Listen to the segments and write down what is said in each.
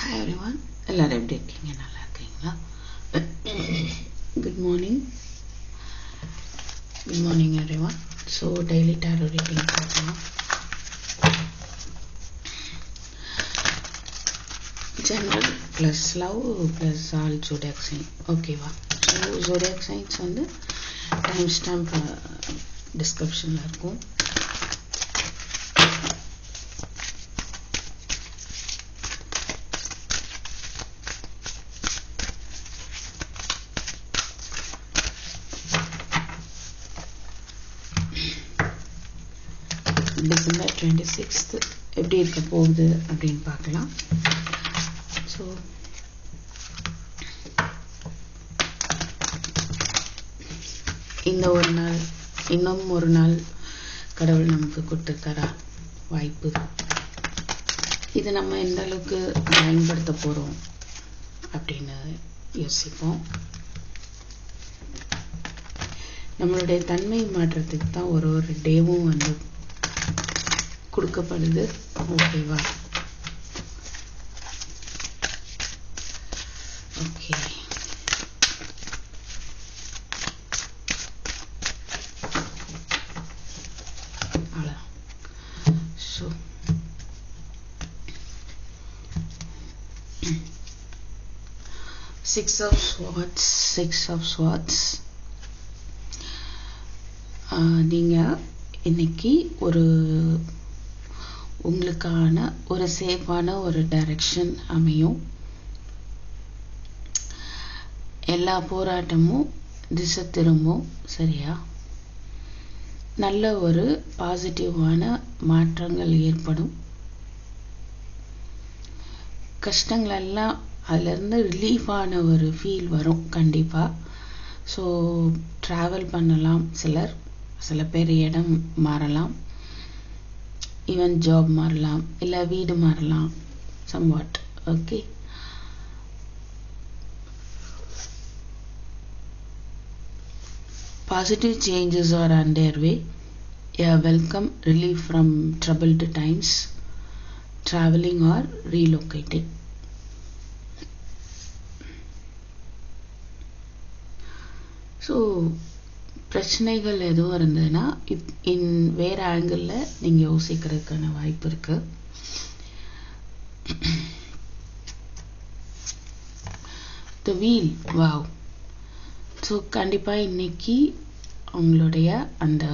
Hi everyone, எல்லாரும் எப்படி இருக்கீங்க? நல்லா இருக்கீங்களா? Good morning everyone. So daily tarot reading பார்க்கலாம். General plus love plus all zodiac sign. ஓகேவா? So zodiac signs வந்து time stamp descriptionல இருக்கும். December 26th எப்படி இருக்க போகுது அப்படின்னு பார்க்கலாம். ஸோ இந்த ஒரு நாள் இன்னும் ஒரு நாள் கடவுள் நமக்கு கொடுத்துருக்காரா வாய்ப்பு. இது நம்ம எந்த அளவுக்கு பயன்படுத்த போறோம் அப்படின்னு யோசிப்போம். நம்மளுடைய தன்மை மாற்றத்துக்கு தான் ஒரு ஒரு டேவும் வந்து கொடுக்கப்படுது. ஓகேவா? Okay, so six of swords. நீங்க இன்னைக்கு ஒரு உங்களுக்கான ஒரு சேஃபான ஒரு டைரக்ஷன் அமையும். எல்லா போராட்டமும் திசை திரும்பும். சரியா? நல்ல ஒரு பாசிட்டிவான மாற்றங்கள் ஏற்படும். கஷ்டங்கள் எல்லாம் அதுல இருந்து ரிலீஃப் ஆன ஒரு ஃபீல் வரும் கண்டிப்பா. ஸோ டிராவல் பண்ணலாம். சில பேர் இடம் மாறலாம், ஈவன் ஜாப் மாறலாம், இல்லை வீடு மாறலாம், somewhat. Okay, positive changes are underway. A welcome relief from troubled times, traveling or relocating. So பிரச்சனைகள் எதுவும் இருந்ததுன்னா வேற ஆங்கிள் நீங்க யோசிக்கிறதுக்கான வாய்ப்பு இருக்கு. The wheel, wow. ஸோ கண்டிப்பா இன்னைக்கு உங்களுடைய அந்த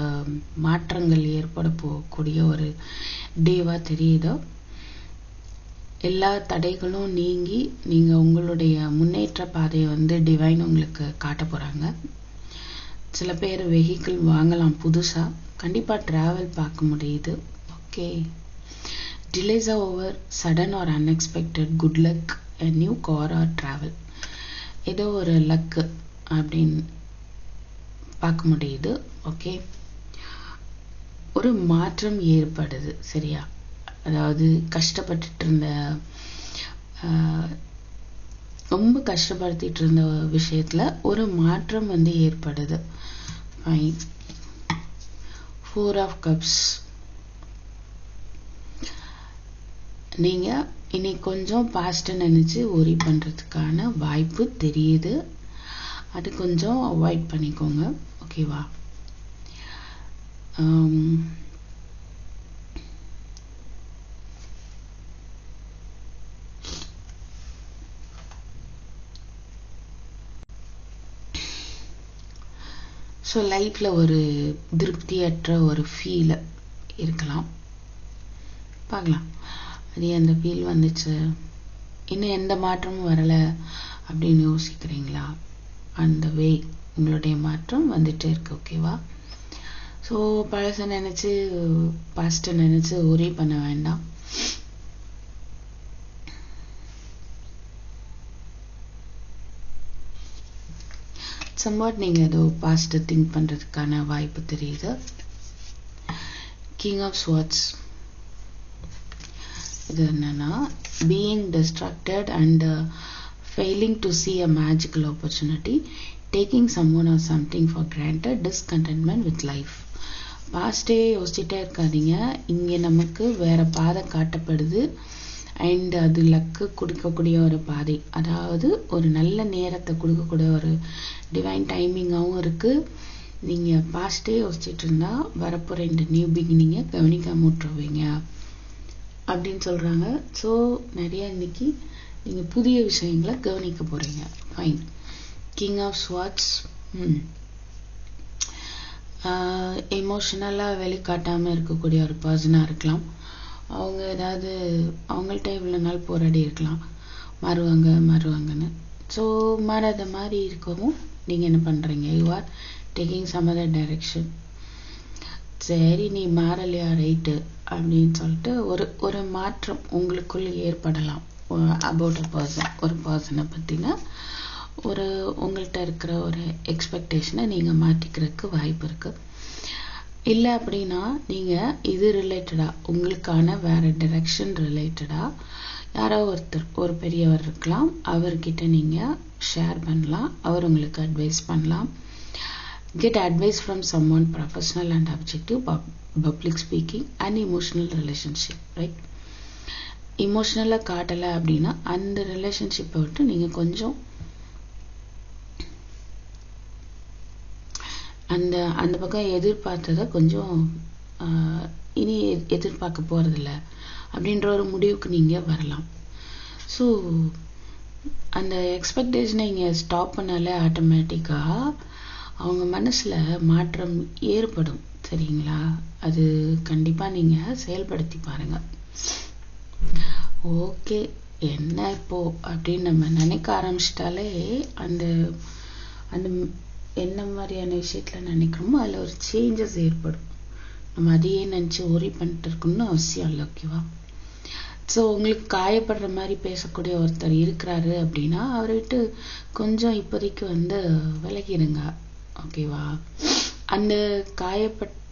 மாற்றங்கள் ஏற்பட போகக்கூடிய ஒரு டேவா தெரியுதோ. எல்லா தடைகளும் நீங்கி நீங்க உங்களுடைய முன்னேற்ற பாதையை வந்து டிவைன் உங்களுக்கு காட்ட போறாங்க. சில பேர் வெஹிக்கிள் வாங்கலாம் புதுசா. கண்டிப்பா டிராவல் பார்க்க முடியுது. Okay, delays are over, sudden are unexpected, good luck, a new car or travel. ஏதோ ஒரு லக் அப்படின்னு பார்க்க முடியுது. ஓகே, ஒரு மாற்றம் ஏற்படுது. சரியா? அதாவது கஷ்டப்பட்டுட்டு இருந்த ரொம்ப கஷ்டப்படுத்திட்டு இருந்த விஷயத்துல ஒரு மாற்றம் வந்து ஏற்படுது. ஃபைன். 4 of cups. நீங்க இனி கொஞ்சம் பாஸ்ட் நினைச்சு worry பண்றதுக்கான வாய்ப்பு தெரியுது. அது கொஞ்சம் அவாய்ட் பண்ணிக்கோங்க. ஓகேவா? ஸோ லைஃப்ல ஒரு திருப்தியற்ற ஒரு ஃபீல் இருக்கலாம். பார்க்கலாம். அது அந்த ஃபீல் வந்துச்சு, இன்னும் எந்த மாற்றமும் வரல அப்படின்னு யோசிக்கிறீங்களா? அந்த வே உங்களுடைய மாற்றம் வந்துட்டே இருக்கு. ஓகேவா? ஸோ பழச நினைச்சு பாஸ்ட நினைச்சு ஒரே பண்ண வேண்டாம். சம்வாட் நீங்க ஏதோ பாஸ்ட் திங்க் பண்றதுக்கான வாய்ப்பு தெரியுது. King of swords. இது என்னன்னா being distracted and failing to see a magical opportunity, taking someone or something for granted, discontentment with life. Paste யோசிச்சுட்டே இருக்காதீங்க. இங்க நமக்கு வேற பாதை காட்டப்படுது. அண்ட் அது லக்கு கொடுக்கக்கூடிய ஒரு பாதை, அதாவது ஒரு நல்ல நேரத்தை கொடுக்கக்கூடிய ஒரு டிவைன் டைமிங்காகவும் இருக்குது. நீங்கள் பாஸ்டே யோசிச்சுட்டு இருந்தா வரப்போகிற இந்த நியூ பிகினிங்கை கவனிக்காம விட்டுருவீங்க அப்படின்னு சொல்கிறாங்க. ஸோ நிறைய இன்னைக்கு நீங்கள் புதிய விஷயங்களை கவனிக்க போகிறீங்க. ஃபைன். King of swords. எமோஷனலாக வெளிக்காட்டாமல் இருக்கக்கூடிய ஒரு பர்சனாக இருக்கலாம். அவங்க ஏதாவது அவங்கள்ட்ட இவ்வளோ நாள் போராடி இருக்கலாம், மாறுவாங்கன்னு. ஸோ மாறாத மாதிரி இருக்கவும் நீங்கள் என்ன பண்ணுறீங்க, you are taking some other direction. சரி நீ மாறலையா, ரைட்டு அப்படின்னு சொல்லிட்டு ஒரு மாற்றம் உங்களுக்குள்ள ஏற்படலாம். அபவுட் அ பர்சன், ஒரு பர்சனை பற்றின ஒரு உங்கள்கிட்ட இருக்கிற ஒரு எக்ஸ்பெக்டேஷனை நீங்கள் மாற்றிக்கிறதுக்கு வாய்ப்பு இருக்குது. இல்லை அப்படின்னா நீங்கள் இது ரிலேட்டடாக உங்களுக்கான வேறு டைரெக்ஷன் ரிலேட்டடாக யாரோ ஒருத்தர், ஒரு பெரியவர் இருக்கலாம், அவர்கிட்ட நீங்கள் ஷேர் பண்ணலாம், அவர் உங்களுக்கு அட்வைஸ் பண்ணலாம். Get advice from someone professional and objective, public speaking and emotional relationship, right? இமோஷனலாக காட்டலை அப்படின்னா அந்த ரிலேஷன்ஷிப்பை விட்டு நீங்கள் கொஞ்சம் அந்த பக்கம் எதிர்பார்த்ததை கொஞ்சம் இனி எதிர்பார்க்க போகிறதில்ல அப்படின்ற ஒரு முடிவுக்கு நீங்கள் வரலாம். ஸோ அந்த எக்ஸ்பெக்டேஷனை இங்கே ஸ்டாப் பண்ணாலே ஆட்டோமேட்டிக்காக அவங்க மனசில் மாற்றம் ஏற்படும். சரிங்களா? அது கண்டிப்பாக நீங்கள் செயல்படுத்தி பாருங்கள். ஓகே, என்ன இப்போ அப்படின்னு நம்ம நினைக்க ஆரம்பிச்சிட்டாலே அந்த அந்த என்ன மாதிரியான விஷயத்தில் நினைக்கிறோமோ அதில் ஒரு சேஞ்சஸ் ஏற்படும். நம்ம அதையே நினச்சி ஒரி பண்ணிட்டு இருக்கணும்னு அவசியம் இல்லை. ஓகேவா? ஸோ உங்களுக்கு காயப்படுற மாதிரி பேசக்கூடிய ஒருத்தர் இருக்கிறாரு அப்படின்னா அவரை விட்டு கொஞ்சம் இப்போதைக்கு விலகிடுங்க. ஓகேவா? அந்த காயப்படுத்தின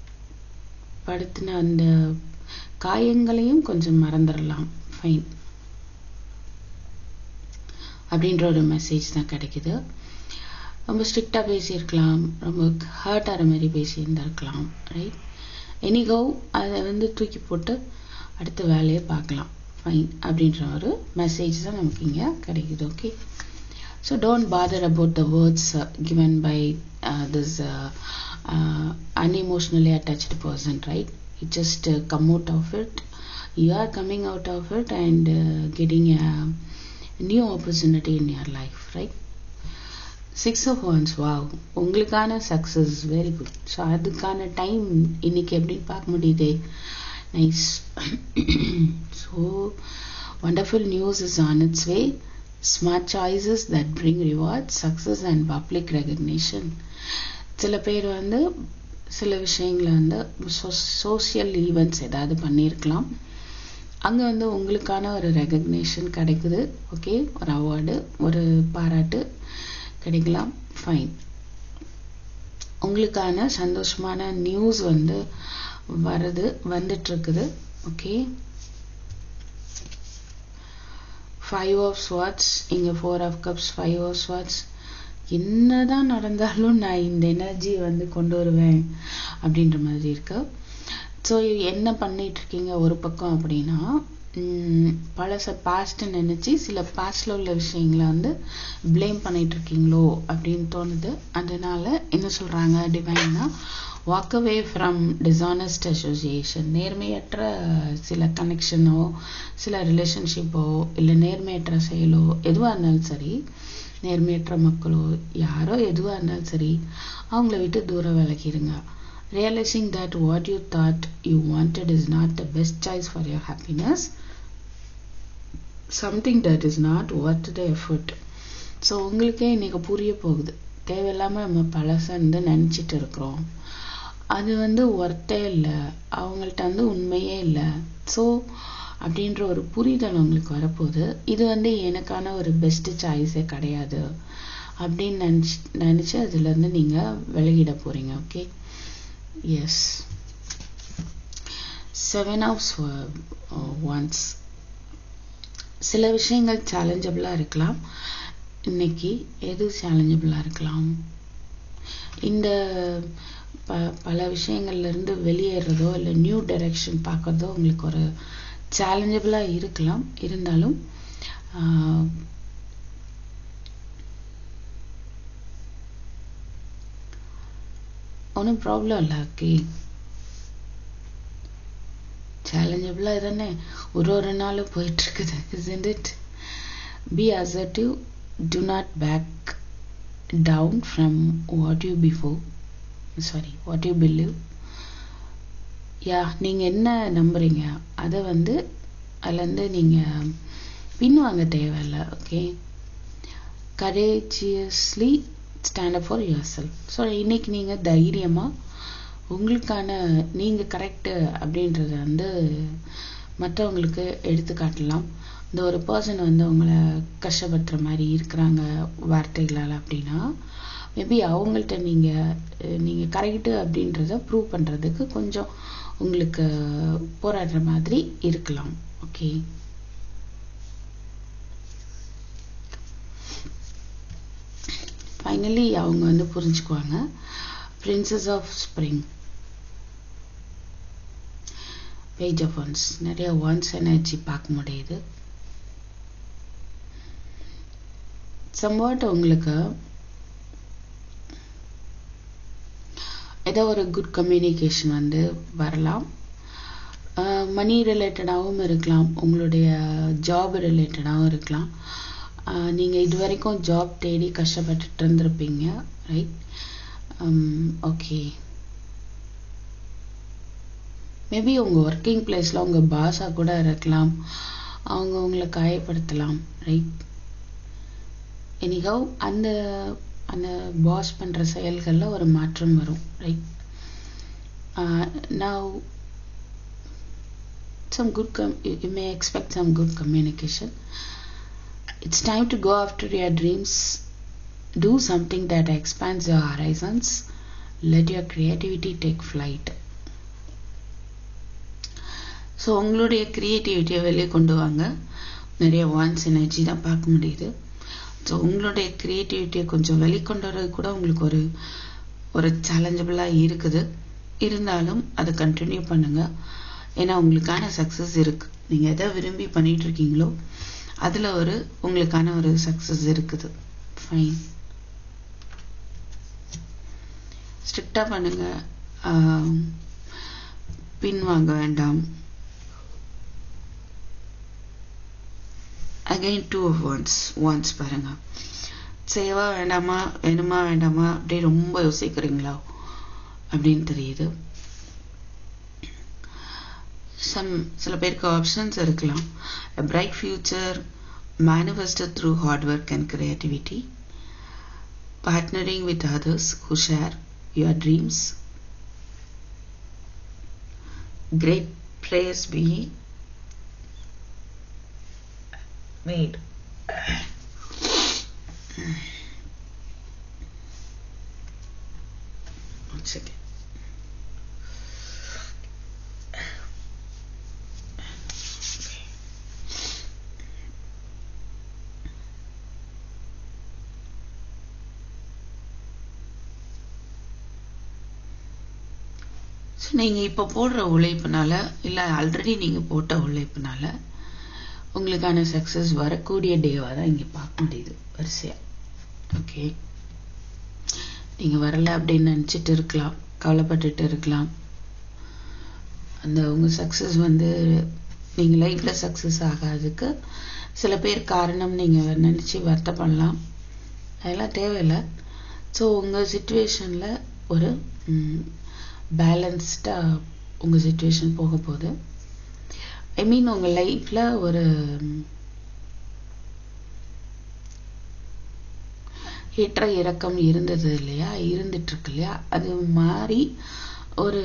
அந்த காயங்களையும் கொஞ்சம் மறந்துடலாம். ஃபைன் அப்படின்ற ஒரு மெசேஜ் தான் கிடைக்குது. ரொம்ப ஸ்ட்ரிக்டாக பேசியிருக்கலாம், ரொம்ப ஹர்ட் ஆகிற மாதிரி பேசியிருந்திருக்கலாம், ரைட்? எனிகோ அதை தூக்கி போட்டு அடுத்த வேலையை பார்க்கலாம். ஃபைன் அப்படின்ற ஒரு மெசேஜ் தான் நமக்கு இங்கே கிடைக்குது. Okay, so don't bother about the words given by this unemotionally attached person, right? You just come out of it. You are coming out of it and getting a new opportunity in your life, right? 6 of Wands. wow, உங்களுக்கான success, very good. So அதுக்கான time இன்னைக்கு எப்படின்னு பார்க்க முடியுதே. Nice. So wonderful news is on its way. Smart choices that bring rewards, success and public recognition. சில பேர் சில விஷயங்களை சோசியல் ஈவெண்ட்ஸ் ஏதாவது பண்ணியிருக்கலாம், அங்கே உங்களுக்கான ஒரு ரெகக்னேஷன் கிடைக்குது. ஓகே, ஒரு அவார்டு, ஒரு பாராட்டு கிடைக்கலாம். ஃபைன். உங்களுக்கான சந்தோஷமான நியூஸ் வந்துட்டுருக்குது. ஓகே, 5 of Swords, இங்கே 4 of Cups, 5 of Swords. என்னதான் நடந்தாலும் நான் இந்த எனர்ஜி கொண்டு வருவேன் அப்படின்ற மாதிரி இருக்கு. ஸோ என்ன பண்ணிட்டு இருக்கீங்க ஒரு பக்கம் அப்படின்னா, பழச பாஸ்ட் நினைச்சு சில பாஸ்ட்ல உள்ள விஷயங்களை பிளேம் பண்ணிட்டு இருக்கீங்களோ அப்படின்னு தோணுது. அதனால என்ன சொல்றாங்க டிவைன்னா, walk away from dishonest association. நேர்மையற்ற சில கனெக்ஷனோ, சில ரிலேஷன்ஷிப்போ, இல்லை நேர்மையற்ற செயலோ எதுவாக இருந்தாலும் சரி, நேர்மையற்ற மக்களோ யாரோ எதுவாக இருந்தாலும் சரி, அவங்கள விட்டு தூரம் விலகிடுங்க. Realizing that what you thought you wanted is not the best choice for your happiness, something that is not worth the effort. So உங்களுக்கே இன்னைக்கு புரிய போகுது, தேவையில்லாமல் நம்ம பழச நினச்சிட்டு இருக்கிறோம், அது ஒர்த்தே இல்லை, அவங்கள்ட்ட உண்மையே இல்லை. ஸோ அப்படின்ற ஒரு புரிதல் உங்களுக்கு வரப்போகுது. இது எனக்கான ஒரு பெஸ்ட் சாய்ஸே கிடையாது அப்படின்னு நினச்சி அதுலேருந்து நீங்கள் விலகிட போகிறீங்க. Okay, yes. 7 of Wands. சில விஷயங்கள் சேலஞ்சபிளாக இருக்கலாம். இன்னைக்கு எது சேலஞ்சபிளாக இருக்கலாம்? இந்த பல விஷயங்கள்லேருந்து வெளியேறதோ இல்லை நியூ டைரெக்ஷன் பார்க்கறதோ உங்களுக்கு ஒரு சேலஞ்சபிளாக இருக்கலாம், இருந்தாலும் ஒன்றும் ப்ராப்ளம் இல்லை. ஓகே, சேலஞ்சபிளாக தானே ஒரு நாளும் போயிட்டுருக்குது. isn't it? Be assertive, do not back down from what you believe. நீங்கள் என்ன நம்புறீங்க அதை அதுலேருந்து நீங்கள் பின்வாங்க தேவையில்லை. Okay, courageously stand up for yourself. So இன்னைக்கு நீங்கள் தைரியமாக உங்களுக்கான நீங்கள் கரெக்டு அப்படின்றத மற்றவங்களுக்கு எடுத்து காட்டலாம். இந்த ஒரு பர்சன் உங்களை கஷ்டப்படுத்துகிற மாதிரி இருக்கிறாங்க வார்த்தைகளால் அப்படின்னா, மேபி அவங்கள்ட்ட நீங்கள் கரெக்டு அப்படின்றத ப்ரூவ் பண்ணுறதுக்கு கொஞ்சம் உங்களுக்கு போராடுற மாதிரி இருக்கலாம். ஓகே, ஃபைனலி அவங்க புரிஞ்சுக்குவாங்க. Princess of spring, page of wands, நிறைய ஒன்ஸ் எனர்ஜி பார்க்க முடியுது. சம்வாட் உங்களுக்கு ஏதோ ஒரு குட் கம்யூனிகேஷன் வரலாம். மணி ரிலேட்டடாகவும் இருக்கலாம், உங்களுடைய ஜாப் ரிலேட்டடாகவும் இருக்கலாம். நீங்கள் இது வரைக்கும் ஜாப் தேடி கஷ்டப்பட்டுட்டு இருந்திருப்பீங்க, ரைட்? ஓகே, மேபி உங்கள் ஒர்க்கிங் பிளேஸில் உங்கள் பாஸாக கூட இருக்கலாம், அவங்க உங்களை காயப்படுத்தலாம், ரைட்? எனிஹவ் அந்த பாஸ் பண்ணுற செயல்களில் ஒரு மாற்றம் வரும், right? Now you may expect some good communication. It's time to go after your dreams. Do something that expands your horizons. Let your creativity take flight. So உங்களுடைய க்ரியேட்டிவிட்டியை வெளியே கொண்டு வாங்க. நிறைய வான்ஸ் எனர்ஜி தான் பார்க்க முடியுது. ஸோ உங்களுடைய க்ரியேட்டிவிட்டியை கொஞ்சம் வெளிக்கொண்டு வரது கூட உங்களுக்கு ஒரு சேலஞ்சபிளாக இருக்குது. இருந்தாலும் அதை கண்டினியூ பண்ணுங்கள். ஏன்னா உங்களுக்கான சக்ஸஸ் இருக்குது. நீங்கள் எதை விரும்பி பண்ணிகிட்டு இருக்கீங்களோ அதில் உங்களுக்கான ஒரு சக்ஸஸ் இருக்குது. ஃபைன், ஸ்ட்ரிக்டாக பண்ணுங்கள், பின்வாங்க வேண்டாம். அகைன் 2 of wands பாருங்க. செய்யவா வேண்டாமா, வேணுமா வேண்டாமா அப்படி ரொம்ப யோசிக்கிறீங்களா அப்படின்னு தெரியுது. சில பேருக்கு ஆப்ஷன்ஸ் இருக்கலாம். A bright future manifested through hard work and creativity, partnering with others who share your dreams, great praise be made. One second. நீங்கள் இப்போ போடுற உழைப்புனால இல்லை ஆல்ரெடி நீங்கள் போட்ட உழைப்புனால உங்களுக்கான சக்ஸஸ் வரக்கூடிய டேவாக தான் இங்கே பார்க்க முடியுது வரிசையாக. ஓகே, நீங்கள் வரலை அப்படின்னு நினச்சிட்டு இருக்கலாம், கவலைப்பட்டுட்டு இருக்கலாம். உங்கள் சக்ஸஸ் நீங்கள் லைஃப்பில் சக்ஸஸ் ஆகாததுக்கு சில பேர் காரணம் நீங்கள் நினச்சி வருத்தப்படலாம். அதெல்லாம் தேவையில்லை. ஸோ உங்கள் சிச்சுவேஷனில் ஒரு பேலன்ஸ்டாக உங்கள் சிச்சுவேஷன் போக போகுது. ஐ மீன் உங்கள் லைஃப்பில் ஒரு ஏற்ற இறக்கம் இருந்தது இல்லையா, இருந்துட்டுருக்கு இல்லையா, அது மாதிரி ஒரு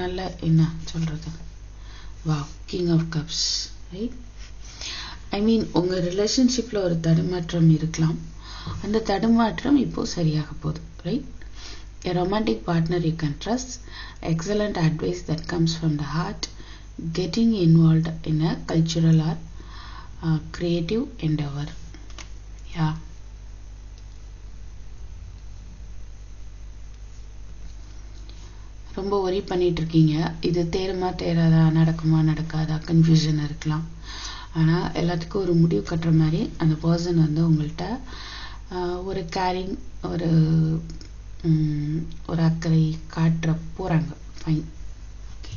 நல்ல என்ன சொல்கிறது, கிங் ஆஃப் கப்ஸ், ரைட்? ஐ மீன் உங்கள் ரிலேஷன்ஷிப்பில் ஒரு தடுமாற்றம் இருக்கலாம். அந்த தடுமாற்றம் இப்போது சரியாக போகுது, right? A romantic partner you can trust, excellent advice that comes from the heart, getting involved in a cultural or creative endeavor. Yeah. ரொம்ப ஒரி பண்ணிட்டு இருக்கீங்க. இது தேருமா தேராதா, நடக்குமா நடக்காதா, கன்ஃபியூஷன் இருக்கலாம். ஆனால் எல்லாத்துக்கும் ஒரு முடிவு கட்டுற மாதிரி அந்த பர்சன் வந்து உங்கள்கிட்ட ஒரு கேரிங், ஒரு அக்கறை காட்டுற போகிறாங்க. Fine. Okay.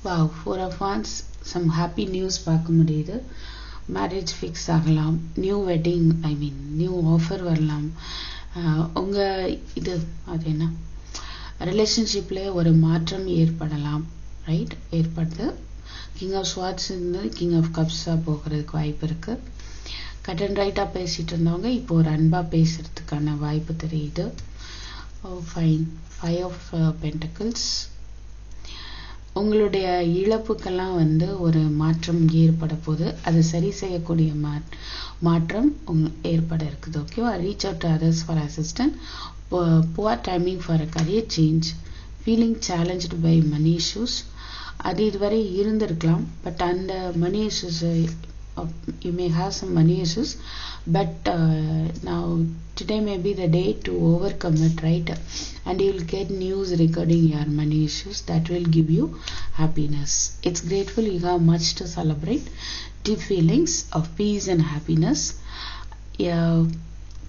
Wow, 4 of Wands, some happy news பார்க்க முடியுது. மேரேஜ் ஃபிக்ஸ் ஆகலாம், நியூ வெட்டிங், நியூ ஆஃபர் வரலாம். அது என்ன, ரிலேஷன்ஷிப்ல ஒரு மாற்றம் ஏற்படலாம். ரைட், ஏற்படுது. கிங் ஆஃப் ஸ்வார்ட்ஸ் இருந்து கிங் ஆஃப் கப்ஸா போகிறதுக்கு வாய்ப்பு இருக்கு. கட் அண்ட் ரைட்டா பேசிட்டு இருந்தவங்க இப்போ ஒரு அன்பா பேசுறதுக்கான வாய்ப்பு தெரியுது. ஃபைன். 5 of Pentacles. உங்களுடைய இழப்புக்கெல்லாம் வந்து ஒரு மாற்றம் ஏற்பட போது, அது சரி செய்யக்கூடிய மாற்றம் ஏற்பட இருக்குது. ஓகேவா? Reach out to others for assistant. Poor timing for a career change. Feeling challenged by money issues. அது இதுவரை இருந்திருக்கலாம், பட் அந்த money issues, you may have some money issues, but now today may be the day to overcome it, right? And you will get news regarding your money issues that will give you happiness. It's grateful, you have much to celebrate. Deep feelings of peace and happiness. A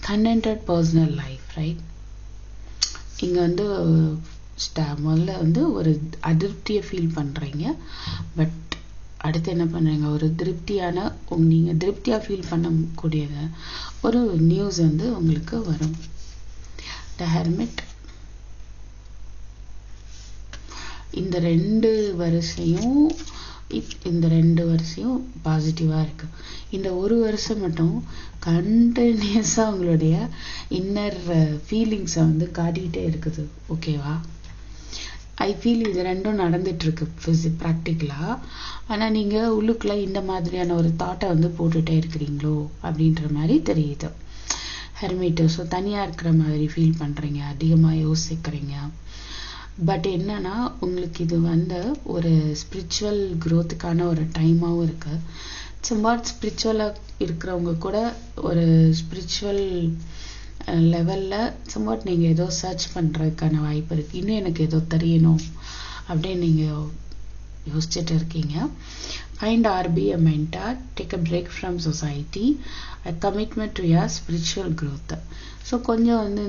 contented personal life, right? இங்க வந்து முதல்ல வந்து ஒரு அதிருப்தியை feel பண்றீங்க, but அடுத்து என்ன பண்றீங்க, ஒரு திருப்தியான, நீங்க திருப்தியா ஃபீல் பண்ணக்கூடியத ஒரு நியூஸ் வந்து உங்களுக்கு வரும். தி ஹெர்மிட். இந்த ரெண்டு வரிசையும் பாசிட்டிவா இருக்கு. இந்த ஒரு வருஷம் மட்டும் கண்டினியூஸா உங்களுடைய இன்னர் ஃபீலிங்ஸை வந்து காட்டிக்கிட்டே இருக்குது. ஓகேவா? ஐ ஃபீல் இது ரெண்டும் நடந்துட்டு இருக்கு ப்ராக்டிக்கலா. ஆனா நீங்க உள்ளுக்குள்ள இந்த மாதிரியான ஒரு தாட்டை வந்து போட்டுட்டே இருக்கிறீங்களோ அப்படின்ற மாதிரி தெரியுது. ஹெர்மிட். ஸோ தனியா இருக்கிற மாதிரி ஃபீல் பண்றீங்க, அதிகமா யோசிக்கிறீங்க. பட் என்னன்னா உங்களுக்கு இது வந்து ஒரு ஸ்பிரிச்சுவல் growthக்கான ஒரு டைமாவும் இருக்கு. சம்வாட் ஸ்பிரிச்சுவலா இருக்கிறவங்க கூட ஒரு ஸ்பிரிச்சுவல் லெவல்ல சம்வாட் நீங்க ஏதோ சர்ச் பண்றதுக்கான வாய்ப்பு இருக்கு. இன்னும் எனக்கு ஏதோ தெரியணும் அப்படின்னு நீங்க யோசிச்சுட்டு இருக்கீங்க. Find or be a mentor, take a break from society, a commitment to your spiritual growth. So கொஞ்சம் வந்து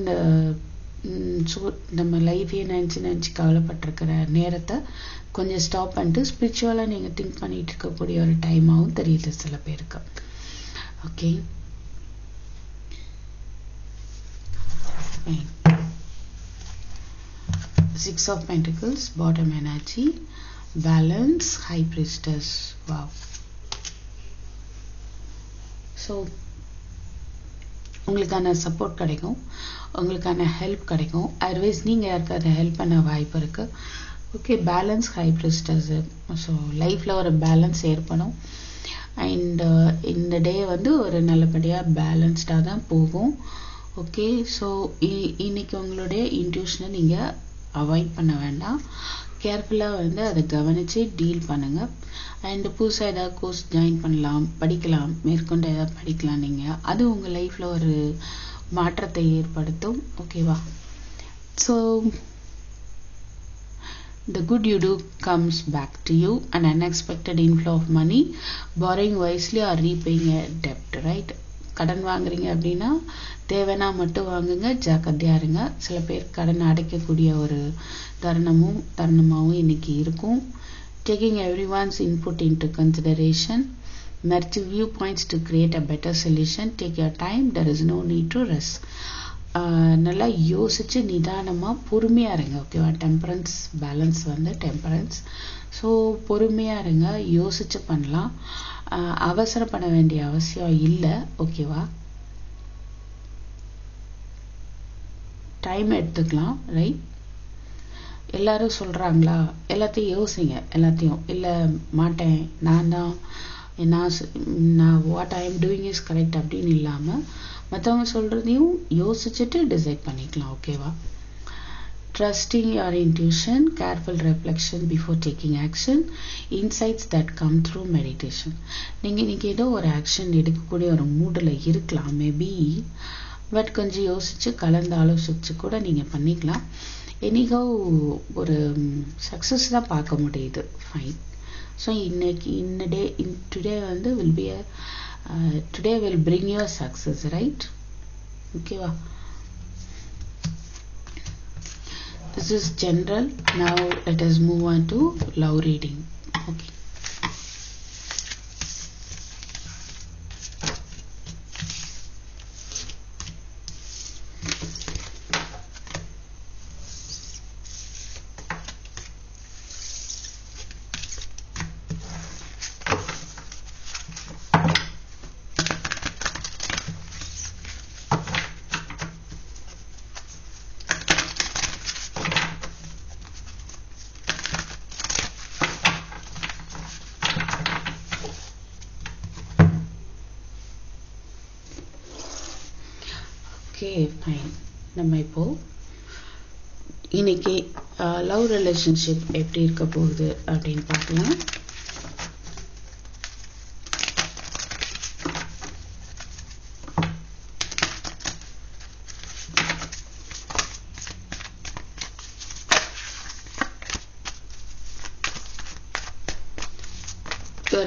நம்ம லைஃபையே நினச்சி கவலைப்பட்டிருக்கிற நேரத்தை கொஞ்சம் ஸ்டாப் பண்ணிட்டு ஸ்பிரிச்சுவலாக நீங்கள் திங்க் பண்ணிட்டு இருக்கக்கூடிய ஒரு டைமாகவும் தெரியுது சில பேருக்கு. Okay. Six of Pentacles, bottom energy, balance, high priestess. Wow. So உங்களுக்கான சப்போர்ட் கிடைக்கும், உங்களுக்கான ஹெல்ப் கிடைக்கும். அதர்வைஸ் நீங்க யாருக்காவது ஹெல்ப் பண்ண வாய்ப்பு இருக்கு. Okay. Balance, high priestess. So லைஃப்ல ஒரு பேலன்ஸ் ஏற்படும். அண்ட் இந்த டே வந்து ஒரு நல்லபடியாக பேலன்ஸ்டாக தான் போகும். ஓகே. ஸோ இன்னைக்கு உங்களுடைய இன்ட்யூஷனை நீங்கள் அவாய்ட் பண்ண வேண்டாம். கேர்ஃபுல்லாக வந்து அதை கவனித்து டீல் பண்ணுங்கள். அண்ட் புதுசாக ஏதாவது கோர்ஸ் ஜாயின் பண்ணலாம், படிக்கலாம், மேற்கொண்டு ஏதாவது படிக்கலாம் நீங்கள். அது உங்கள் லைஃப்பில் ஒரு மாற்றத்தை ஏற்படுத்தும். ஓகேவா? So the good you do comes back to you, an unexpected inflow of money, borrowing wisely or repaying a debt, right? கடன் வாங்குறீங்க அப்படின்னா தேவைன்னா மட்டும் வாங்குங்க, ஜாக்கிரதையா இருங்க. சில பேர் கடன் அடைக்கக்கூடிய ஒரு தருணமாகவும் இன்னைக்கு இருக்கும். Taking everyone's input into consideration, merge viewpoints to create a better solution. Take your time, there is no need to rush. நல்லா யோசிச்சு நிதானமா பொறுமையா இருங்க. ஓகேவா? டெம்பரன்ஸ், பேலன்ஸ் வந்து டெம்பரன்ஸ். ஸோ பொறுமையா இருங்க, யோசிச்சு பண்ணலாம். அவசரப்பட வேண்டிய அவசியம் இல்லை. ஓகேவா? டைம் எடுத்துக்கலாம். ரைட்? எல்லாரும் சொல்றாங்களா, எல்லாத்தையும் யோசிங்க. எல்லாத்தையும் இல்லை மாட்டேன், நான் what I am doing is correct அப்படின்னு இல்லாமல் மற்றவங்க சொல்றதையும் யோசிச்சுட்டு டிசைட் பண்ணிக்கலாம். ஓகேவா? Trusting your intuition, careful reflection before taking action, insights that come through meditation. நீங்கள் இன்னைக்கு ஏதோ ஒரு ஆக்ஷன் எடுக்கக்கூடிய ஒரு மூடில் இருக்கலாம் மேபி, பட் கொஞ்சம் யோசிச்சு கலந்து ஆலோசிச்சு கூட நீங்கள் பண்ணிக்கலாம். anyhow ஒரு சக்ஸஸ் தான் பார்க்க முடியுது. ஃபைன். ஸோ today வந்து will be a today will bring you a success, right? ஓகேவா? This is general. Now let us move on to love reading. Okay. Okay fine. நம்ம இப்போ இன்னைக்கு லவ் ரிலேஷன்ஷிப் எப்படி இருக்க போகுது அப்படின்னு பார்க்கலாம்.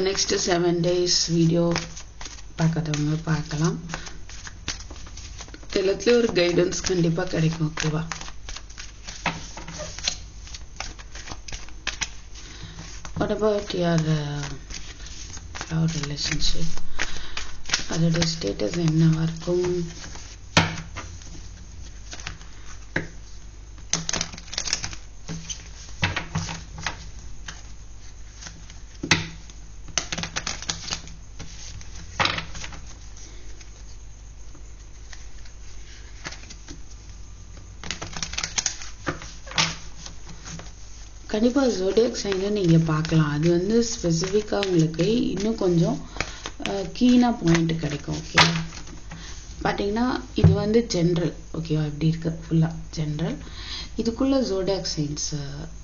நெக்ஸ்ட் 7 days வீடியோ பார்க்காதவங்க பார்க்கலாம். எல்லாத்துலயும் ஒரு கைடன்ஸ் கண்டிப்பா கிடைக்கும். ஓகேவா? What about your love relationship? அதோட ஸ்டேட்டஸ் என்னவா இருக்கும்? கண்டிப்பா ஜோடியாக் சைனை நீங்க பார்க்கலாம். அது வந்து ஸ்பெசிஃபிக்கா உங்களுக்கு இன்னும் கொஞ்சம் கீனா பாயிண்ட் கிடைக்கும். ஓகே, பாத்தீங்கன்னா இது வந்து ஜென்ரல். ஓகேவா? இப்படி இருக்கு ஃபுல்லா ஜென்ரல். இதுக்குள்ள ஜோடியாக் சைன்ஸ்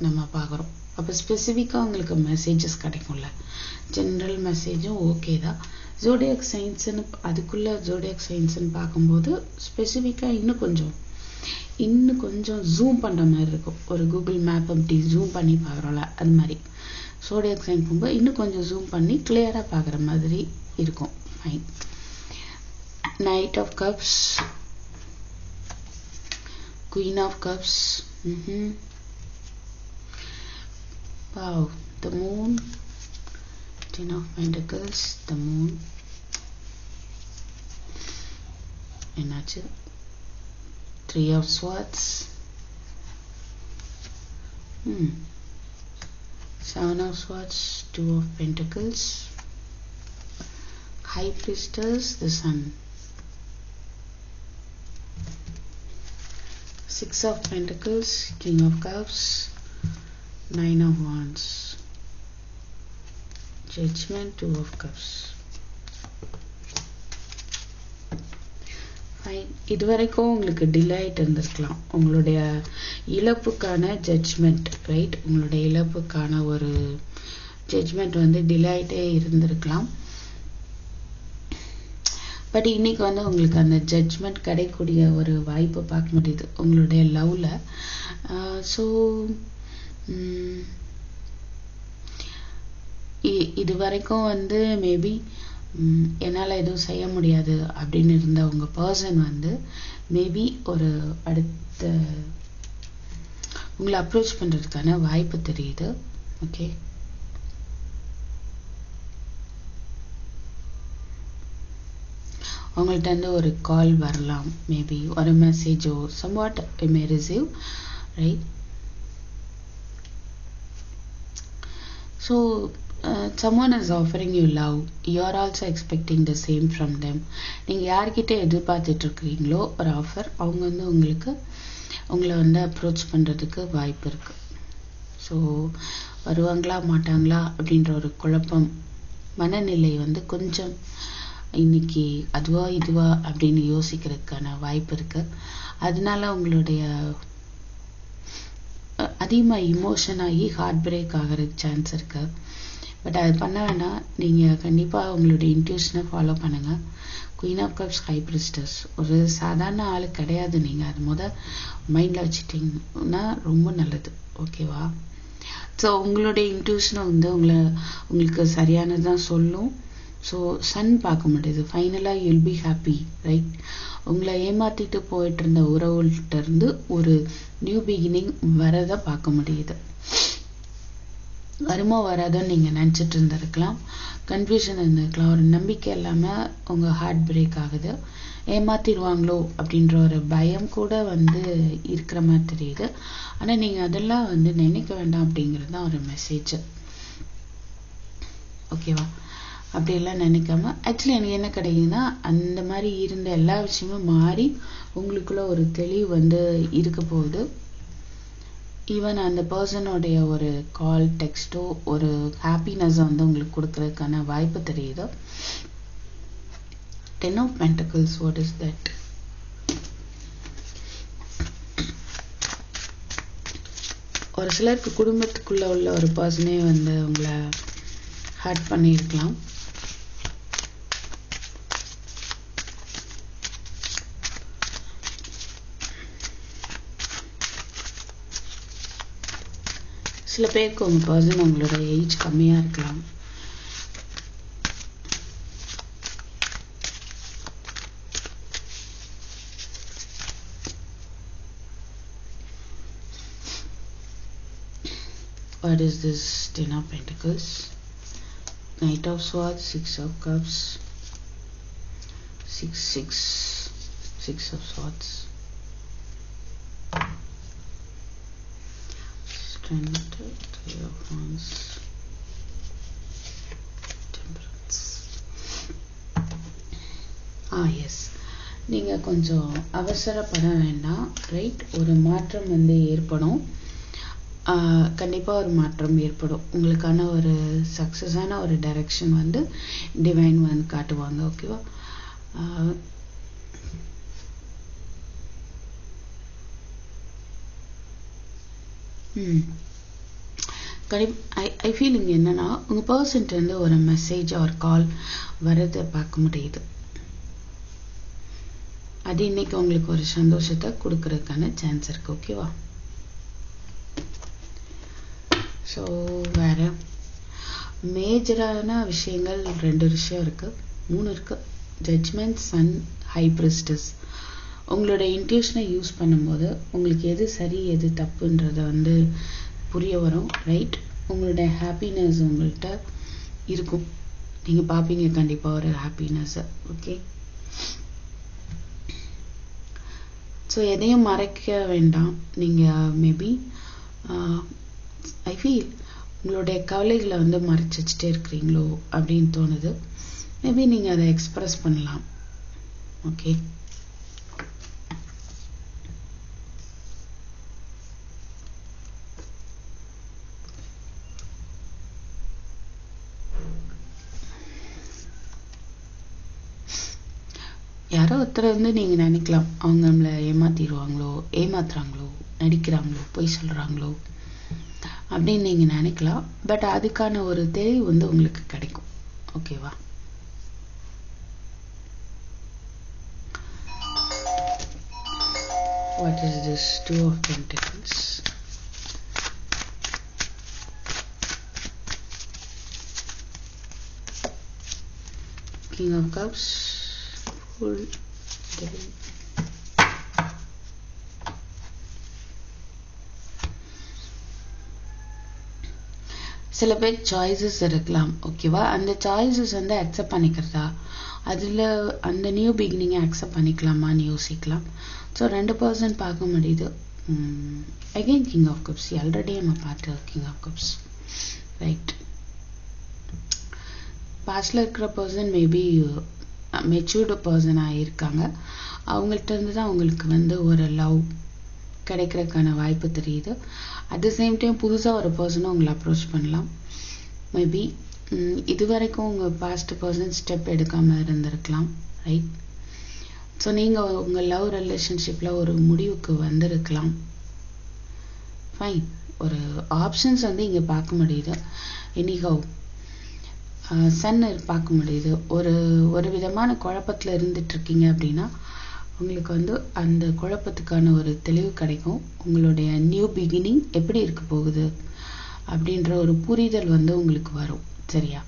நம்ம பார்க்குறோம். அப்போ ஸ்பெசிஃபிக்கா உங்களுக்கு மெசேஜஸ் கிடைக்கும்ல. ஜென்ரல் மெசேஜும் ஓகே தான். ஜோடியாக் சைன்ஸ்ன்னு அதுக்குள்ள ஜோடியாக் சைன்ஸ்ன்னு பார்க்கும்போது ஸ்பெசிஃபிக்கா இன்னும் கொஞ்சம் ஜூம் பண்ற மாதிரி இருக்கும். ஒரு கூகுள் மேப் அப்படி ஜூம் பண்ணி பார்க்குறோம்ல, அது மாதிரி ஜோடியாக் சைன் போகும்போது இன்னும் கொஞ்சம் ஜூம் பண்ணி கிளியரா பார்க்குற மாதிரி இருக்கும். Fine. Knight of cups, queen of cups, wow, the moon, 10 of pentacles, the moon, என்னாச்சு? 3 of swords, 7 of swords, 2 of pentacles, high priestess, the sun, 6 of pentacles, king of cups, 9 of wands, judgment, 2 of cups. இதுவரைக்கும் உங்களுக்கு delight இருந்திருக்கலாம். உங்களுடைய இழப்புக்கான judgement, right? உங்களுடைய இழப்புக்கான ஒரு judgement வந்து டிலைட்டே இருந்திருக்கலாம். But இன்னைக்கு வந்து உங்களுக்கு அந்த ஜட்ஜ்மெண்ட் கிடைக்கக்கூடிய ஒரு வாய்ப்பை பார்க்க முடியுது உங்களுடைய லவ்ல. ஸோ இது வரைக்கும் வந்து மேபி என்னால் எதுவும் செய்ய முடியாது அப்படின்னு இருந்த உங்க பர்சன் வந்து மேபி ஒரு அடுத்த உங்களை அப்ரோச் பண்றதுக்கான வாய்ப்பு தெரியுது. ஓகே, உங்கள்கிட்ட இருந்து ஒரு கால் வரலாம், மேபி ஒரு மெசேஜோ somewhat you may receive, right? So someone is offering you love, you are also expecting the same from them. நீங்க யார்கிட்ட எதிர்பார்த்துட்டு இருக்கீங்களோ ஒரு ஆஃபர், அவங்க வந்து உங்களை வந்து அப்ரோச் பண்றதுக்கு வாய்ப்பு இருக்கு. ஸோ வருவாங்களா மாட்டாங்களா அப்படின்ற ஒரு குழப்பம் மனநிலை வந்து கொஞ்சம் இன்னைக்கு அதுவா இதுவா அப்படின்னு யோசிக்கிறதுக்கான வாய்ப்பு இருக்கு. அதனால உங்களுடைய அதிகமா இமோஷன் ஆகி ஹார்ட் பிரேக் ஆகிறதுக்கு சான்ஸ் இருக்கு. பட் அது பண்ண வேண்டாம். நீங்க கண்டிப்பா உங்களுடைய இன்ட்யூஷனை ஃபாலோ பண்ணுங்க. Queen of cups high priestess ஒரு சாதாரண ஆள் கிடையாது. நீங்கள் அது மைண்டில் வச்சுட்டிங்கன்னா ரொம்ப நல்லது. ஓகேவா? ஸோ உங்களுடைய இன்ட்யூஷனை வந்து உங்களுக்கு சரியானதான் சொல்லும். ஸோ சன் பார்க்க முடியுது. ஃபைனலாக யூல் பி ஹாப்பி, ரைட்? உங்களை ஏமாற்றிட்டு போயிட்டு இருந்த உறவுகிட்ட இருந்து ஒரு நியூ பிகினிங் வரதை பார்க்க முடியுது. வருமோ வராதோன்னு நீங்கள் நினச்சிட்டு இருந்திருக்கலாம், கன்ஃபியூஷன் இருந்திருக்கலாம், ஒரு நம்பிக்கை இல்லாமல் உங்கள் ஹார்ட் பிரேக் ஆகுது. ஏமாத்திடுவாங்களோ அப்படின்ற ஒரு பயம் கூட வந்து இருக்கிற மாதிரி தெரியுது. ஆனால் நீங்கள் அதெல்லாம் வந்து நினைக்க வேண்டாம் அப்படிங்கிறது தான் ஒரு மெசேஜ். ஓகேவா? அப்படியெல்லாம் நினைக்காம ஆக்சுவலி எனக்கு என்ன கிடைக்குதுன்னா, அந்த மாதிரி இருந்த எல்லா விஷயமும் மாறி உங்களுக்குள்ள ஒரு தெளிவு வந்து இருக்க போகுது. ஈவன் அந்த பர்சனோடைய ஒரு கால் டெக்ஸ்டோ ஒரு ஹாப்பினஸை வந்து உங்களுக்கு கொடுக்கறதுக்கான வாய்ப்பு தெரியுது. 10 of Pentacles, what is that? ஒரு சிலருக்கு குடும்பத்துக்குள்ள உள்ள ஒரு பர்சனே வந்து உங்களை ஹர்ட் பண்ணியிருக்கலாம். சில பேருக்கு உங்கள் பர்சன் உங்களோட ஏஜ் கம்மியாக இருக்கலாம். What is this 10 of Pentacles? Knight of Swords, 6 of Cups, 6 of Swords, Strength, 3 of Wands, Temperance. Yes, நீங்கள் கொஞ்சம் அவசரப்பட வேண்டாம், ரைட்? ஒரு மாற்றம் வந்து ஏற்படும். கண்டிப்பாக ஒரு மாற்றம் ஏற்படும். உங்களுக்கான ஒரு சக்ஸஸான ஒரு டைரக்ஷன் வந்து டிவைன் வந்து காட்டுவாங்க. ஓகேவா? ஐ ஃபீலிங் என்னன்னா, உங்கள் பர்சன்ட்டு வந்து ஒரு மெசேஜ் ஒரு கால் வரதை பார்க்க முடியுது. அது இன்னைக்கு உங்களுக்கு ஒரு சந்தோஷத்தை கொடுக்கறதுக்கான சான்ஸ் இருக்கு. ஓகேவா? ஸோ வேறு மேஜரான விஷயங்கள் 2 விஷயம் இருக்குது, 3 இருக்குது. Judgement, sun, high priestess. உங்களோட இன்ட்யூஷனை யூஸ் பண்ணும்போது உங்களுக்கு எது சரி எது தப்புன்றதை வந்து புரிய வரும், ரைட்? உங்களோட ஹாப்பினஸ் உங்கள்கிட்ட இருக்கும். நீங்கள் பார்ப்பீங்க கண்டிப்பாக ஒரு ஹாப்பினஸ்ஸை. ஓகே? ஸோ எதையும் மறைக்க வேண்டாம். நீங்கள் மேபி ஐ ஃபீல் உங்களுடைய கவலைகளை வந்து மறைச்சு வச்சுட்டே இருக்கிறீங்களோ அப்படின்னு தோணுது. மேபி நீங்கள் அதை எக்ஸ்பிரஸ் பண்ணலாம். ஓகே? யாரோ ஒருத்தரை வந்து நீங்கள் நினைக்கலாம், அவங்க நம்மளை ஏமாத்துறாங்களோ, நடிக்கிறாங்களோ, பொய் சொல்கிறாங்களோ அப்படின்னு நீங்கள் நினைக்கலாம். பட் அதுக்கான ஒரு தெளிவு வந்து உங்களுக்கு கிடைக்கும். ஓகேவா? What is this 2 of Pentacles? King of Cups, Fool, Devil. சில பேர் சாய்ஸஸ் இருக்கலாம். ஓகேவா? அந்த சாய்ஸஸ் வந்து அக்செப்ட் பண்ணிக்கிறதா, அதில் அந்த நியூ பிகினிங்கை அக்செப்ட் பண்ணிக்கலாமான்னு யோசிக்கலாம். ஸோ 2% பார்க்க முடியுது. Again king of cups. Already நம்ம பார்த்து கிங் ஆஃப் கப்ஸ், ரைட்? பாஸ்டில் இருக்கிற பர்சன் மேபி மெச்சூர்டு பர்சனாக இருக்காங்க. அவங்கள்ட்ட இருந்து தான் அவங்களுக்கு வந்து ஒரு லவ் கிடைக்கிறதுக்கான வாய்ப்பு தெரியுது. அட் த சேம் டைம் புதுசாக ஒரு பர்சனை உங்களை அப்ரோச் பண்ணலாம். மேபி இது வரைக்கும் உங்கள் பாஸ்ட் பர்சன் ஸ்டெப் எடுக்காமல் இருந்திருக்கலாம், ரைட்? ஸோ நீங்கள் உங்கள் லவ் ரிலேஷன்ஷிப்பில் ஒரு முடிவுக்கு வந்திருக்கலாம். ஃபைன். ஒரு ஆப்ஷன்ஸ் வந்து இங்கே பார்க்க முடியுது. எனிஹவ் சன் பார்க்க முடியுது. ஒரு விதமான குழப்பத்தில் இருந்துட்டு இருக்கீங்க அப்படின்னா உங்களுக்கு வந்து அந்த குழப்பத்துக்கான ஒரு தெளிவு கிடைக்கும். உங்களுடைய நியூ பிகினிங் எப்படி இருக்க போகுது அப்படின்ற ஒரு புரிதல் வந்து உங்களுக்கு வரும். சரியா?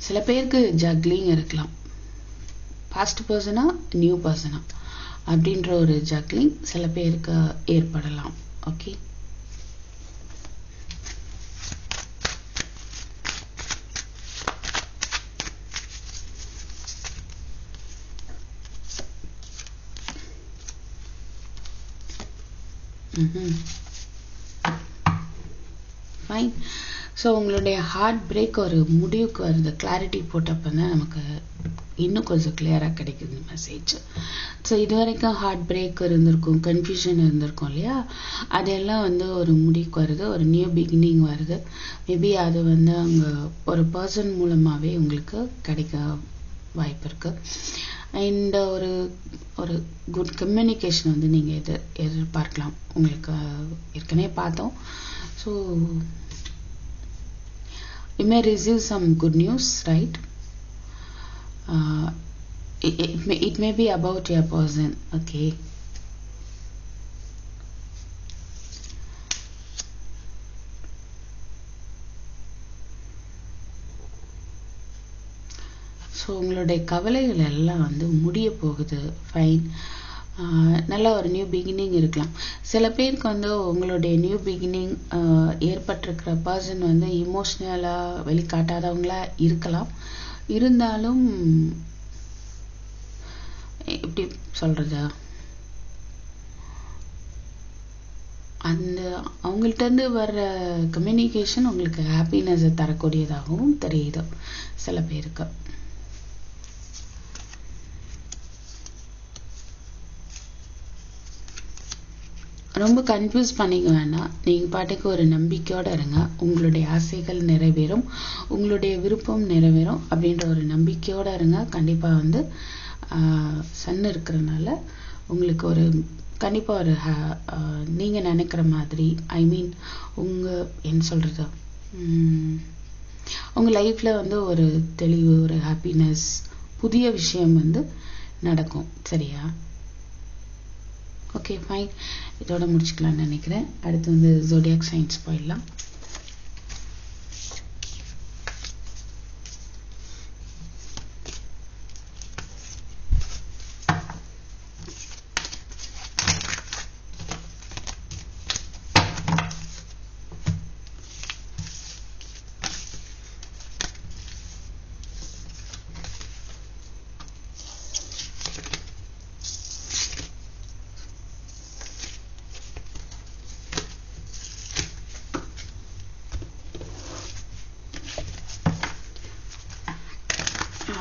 சில பேருக்கு ஜக்லிங் இருக்கலாம். பாஸ்ட் பர்சனா நியூ பர்சனா அப்படின்ற ஒரு ஜக்லிங் சில பேருக்கு ஏற்படலாம். Okay, fine. ஸோ உங்களுடைய ஹார்ட் பிரேக் ஒரு முடிவுக்கு வருது. கிளாரிட்டி போட்டப்போ தான் நமக்கு இன்னும் கொஞ்சம் கிளியராக கிடைக்குது மெசேஜ். ஸோ இது வரைக்கும் ஹார்ட் பிரேக் இருந்திருக்கும், கன்ஃபியூஷன் இருந்திருக்கும் இல்லையா, அதெல்லாம் வந்து ஒரு முடிவுக்கு வருது, ஒரு நியூ பிகினிங் வருது. மேபி அது வந்து அங்கே ஒரு பர்சன் மூலமாகவே உங்களுக்கு கிடைக்க வாய்ப்பு இருக்குது. அண்ட் ஒரு குட் கம்யூனிகேஷன் வந்து நீங்கள் எதிர்பார்க்கலாம். உங்களுக்கு ஏற்கனவே பார்த்தோம். So you may receive some good news, right? It may be about your person. Okay, so உங்களுடைய கவலைகள் எல்லாம் வந்து முடிய போகுது. ஃபைன். நல்ல ஒரு நியூ பிகினிங் இருக்கலாம். சில பேருக்கு வந்து உங்களுடைய நியூ பிகினிங் ஏற்பட்டிருக்கிற பர்சன் வந்து இமோஷ்னலாக வெளிக்காட்டாதவங்களா இருக்கலாம். இருந்தாலும் எப்படி சொல்றது, அந்த அவங்கள்ட்டேருந்து வர்ற கம்யூனிகேஷன் உங்களுக்கு ஹாப்பினஸை தரக்கூடியதாகவும் தெரியுது சில பேருக்கு. ரொம்ப கன்ஃபியூஸ் பண்ணிக்க வேண்டாம். நீங்கள் பாட்டுக்கு ஒரு நம்பிக்கையோடு இருங்க. உங்களுடைய ஆசைகள் நிறைவேறும், உங்களுடைய விருப்பம் நிறைவேறும் அப்படின்ற ஒரு நம்பிக்கையோடு இருங்க. கண்டிப்பாக வந்து சன் இருக்கிறனால உங்களுக்கு ஒரு கண்டிப்பாக ஒரு நீங்கள் நினைக்கிற மாதிரி, ஐ மீன் என்ன சொல்கிறது, உங்கள் லைஃப்பில் வந்து ஒரு தெளிவு, ஒரு ஹாப்பினஸ், புதிய விஷயம் வந்து நடக்கும். சரியா? Okay, fine. இதோட முடிச்சுக்கலாம்னு நினைக்கிறேன். அடுத்து வந்து ஜோடியாக் சைன்ஸ் போயிடலாம்.